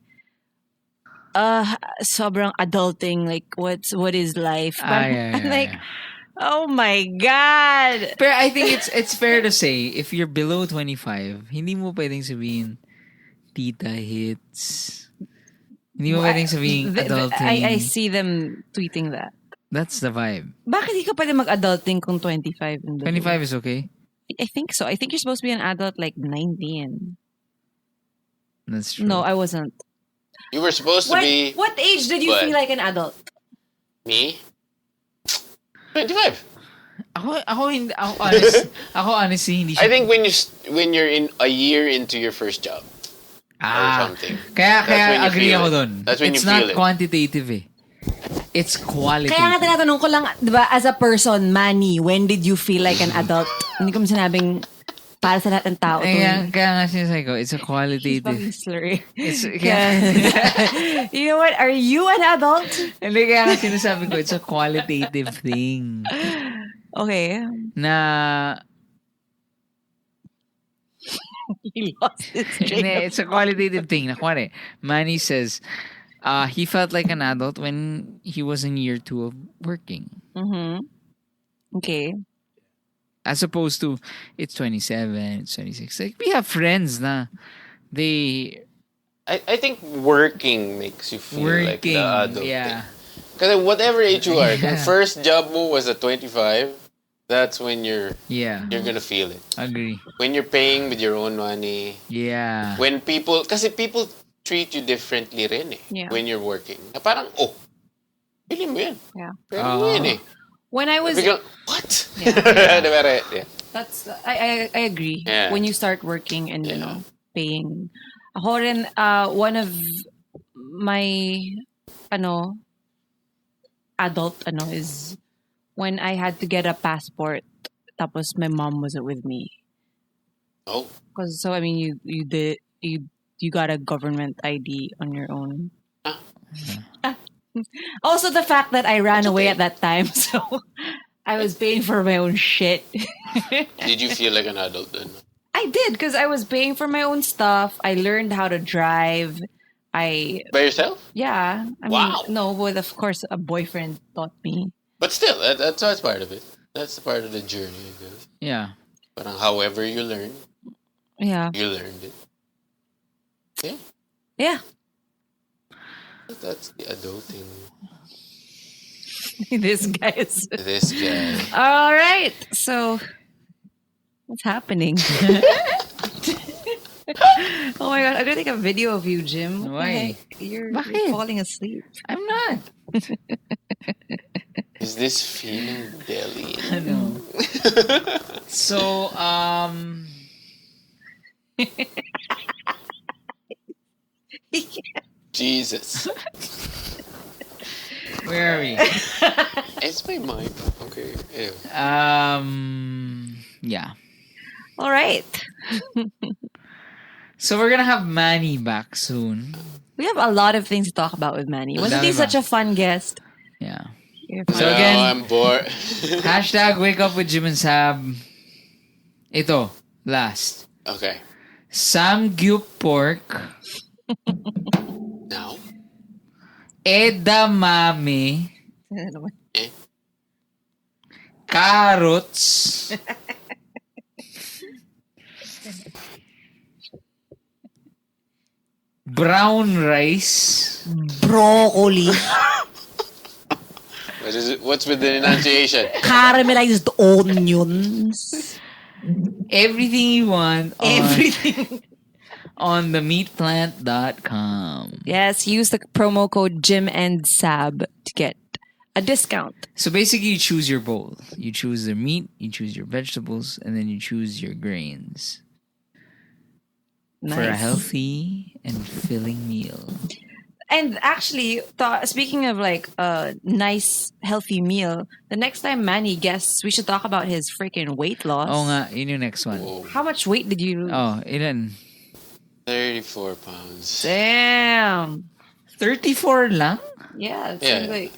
sobrang adulting, like what is life? I'm like, oh my God. Pero I think it's fair to say, if you're below 25, hindi mo pwedeng sabihin, tita hits. Hindi mo pwedeng sabihin, adulting. I see them tweeting that. That's the vibe. Bakit di ka pwede mag-adulting kung 25? 25 is okay? I think so. I think you're supposed to be an adult like 19. That's true. No, I wasn't. You were supposed to be... What age did you What? feel like an adult? Me? 25. Ako honestly, hindi siya. I think when you're in a year into your first job or something. Kaya when you agree feel ako it. dun. That's when it's you feel not it. quantitative eh. It's quality. Kaya nga tinatanong ko lang, di ba, as a person, Manny, when did you feel like an adult? Hindi ko sinabing para sa lahat ng tao. Kaya nga sinasabi ko, it's a Fucking qualitative. slurry. Kaya, You know what? Are you an adult? hindi, kaya nga sinasabi ko, it's a qualitative thing. Okay. Na, He lost his train hindi, it's a qualitative thing. Na kuwari, Manny says, he felt like an adult when he was in year 2 of working. Okay. As opposed to, it's 27, it's 26. Like, we have friends na they... I think working makes you feel like the adult. yeah. Because whatever age you are, kung first job mo was at 25, that's when you're gonna feel it. Agree. When you're paying with your own money. Yeah. When people treat you differently rin eh. Yeah. When you're working. Na parang, pili mo yan. Yeah. Pili mo yan eh. When I was... Biglang, what? Yeah. Diba, yeah. That's I agree. Yeah. When you start working and you know paying. Ako rin, one of my adult is when I had to get a passport. Tapos my mom wasn't with me. Oh. Cause so I mean you got a government ID on your own. Also the fact that I ran away at that time, so I was paying for my own shit. Did you feel like an adult then? I did, because I was paying for my own stuff. I learned how to drive. By yourself? Yeah. I Wow. mean, no, but of course, a boyfriend taught me. But still, that's part of it. That's part of the journey, I guess. Yeah. Parang however you learn, Yeah. you learned it. Yeah. Yeah. That's the adulting. This guy is... This guy. All right. So, what's happening? Oh my God. I'm going to take a video of you, Jim. What the Why? heck? You're Bakit? falling asleep. I'm not. Is this feeling deli? No. So, Jesus. where are we? It's my mic. Okay. Ew. Yeah. All right. So we're gonna have Manny back soon. We have a lot of things to talk about with Manny. Wasn't he Dami such ba? a fun guest? Yeah. You're So fun. again- I'm bored. Hashtag wake up with Jim and Saab. Ito, last. Okay. Samgyup pork, Now. edamame, Eh? carrots, brown rice, Broccoli. What's with the enunciation? Caramelized onions. everything you want on, Everything. on themeatplant.com. Yes, use the promo code Jim and Sab to get a discount. So basically, you choose your bowl. You choose the meat, you choose your vegetables, and then you choose your grains Nice. for a healthy and filling meal. And actually, speaking of like a nice, healthy meal, the next time Manny guests, we should talk about his freaking weight loss. Oo nga, yun yung next one. Whoa. How much weight did you lose? Oh, ilan? 34 pounds. Damn. 34 lang? Yeah, it Yeah. seems like.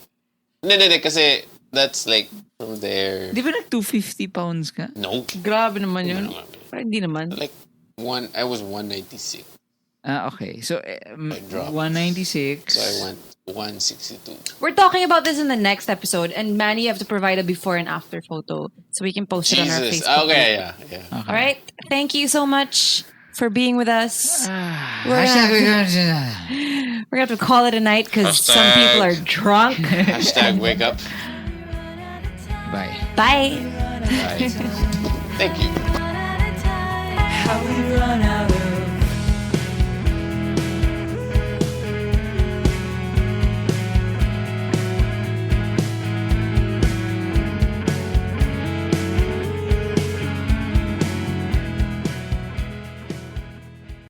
Hindi, kasi that's like from there. Di ba nag 250 pounds ka? No. Grabe naman yun. No. Parang hindi naman. Like I was 196. Ah, okay. So, I dropped. 196. So I went 162. We're talking about this in the next episode, and Manny, you have to provide a before and after photo so we can post it on our Jesus. Facebook. Okay, yeah. Okay. All right. Thank you so much for being with us. Hashtag We're going to call it a night because some Hashtag. people are drunk. Hashtag wake up. Bye. Bye. Bye. Thank you. How we run out.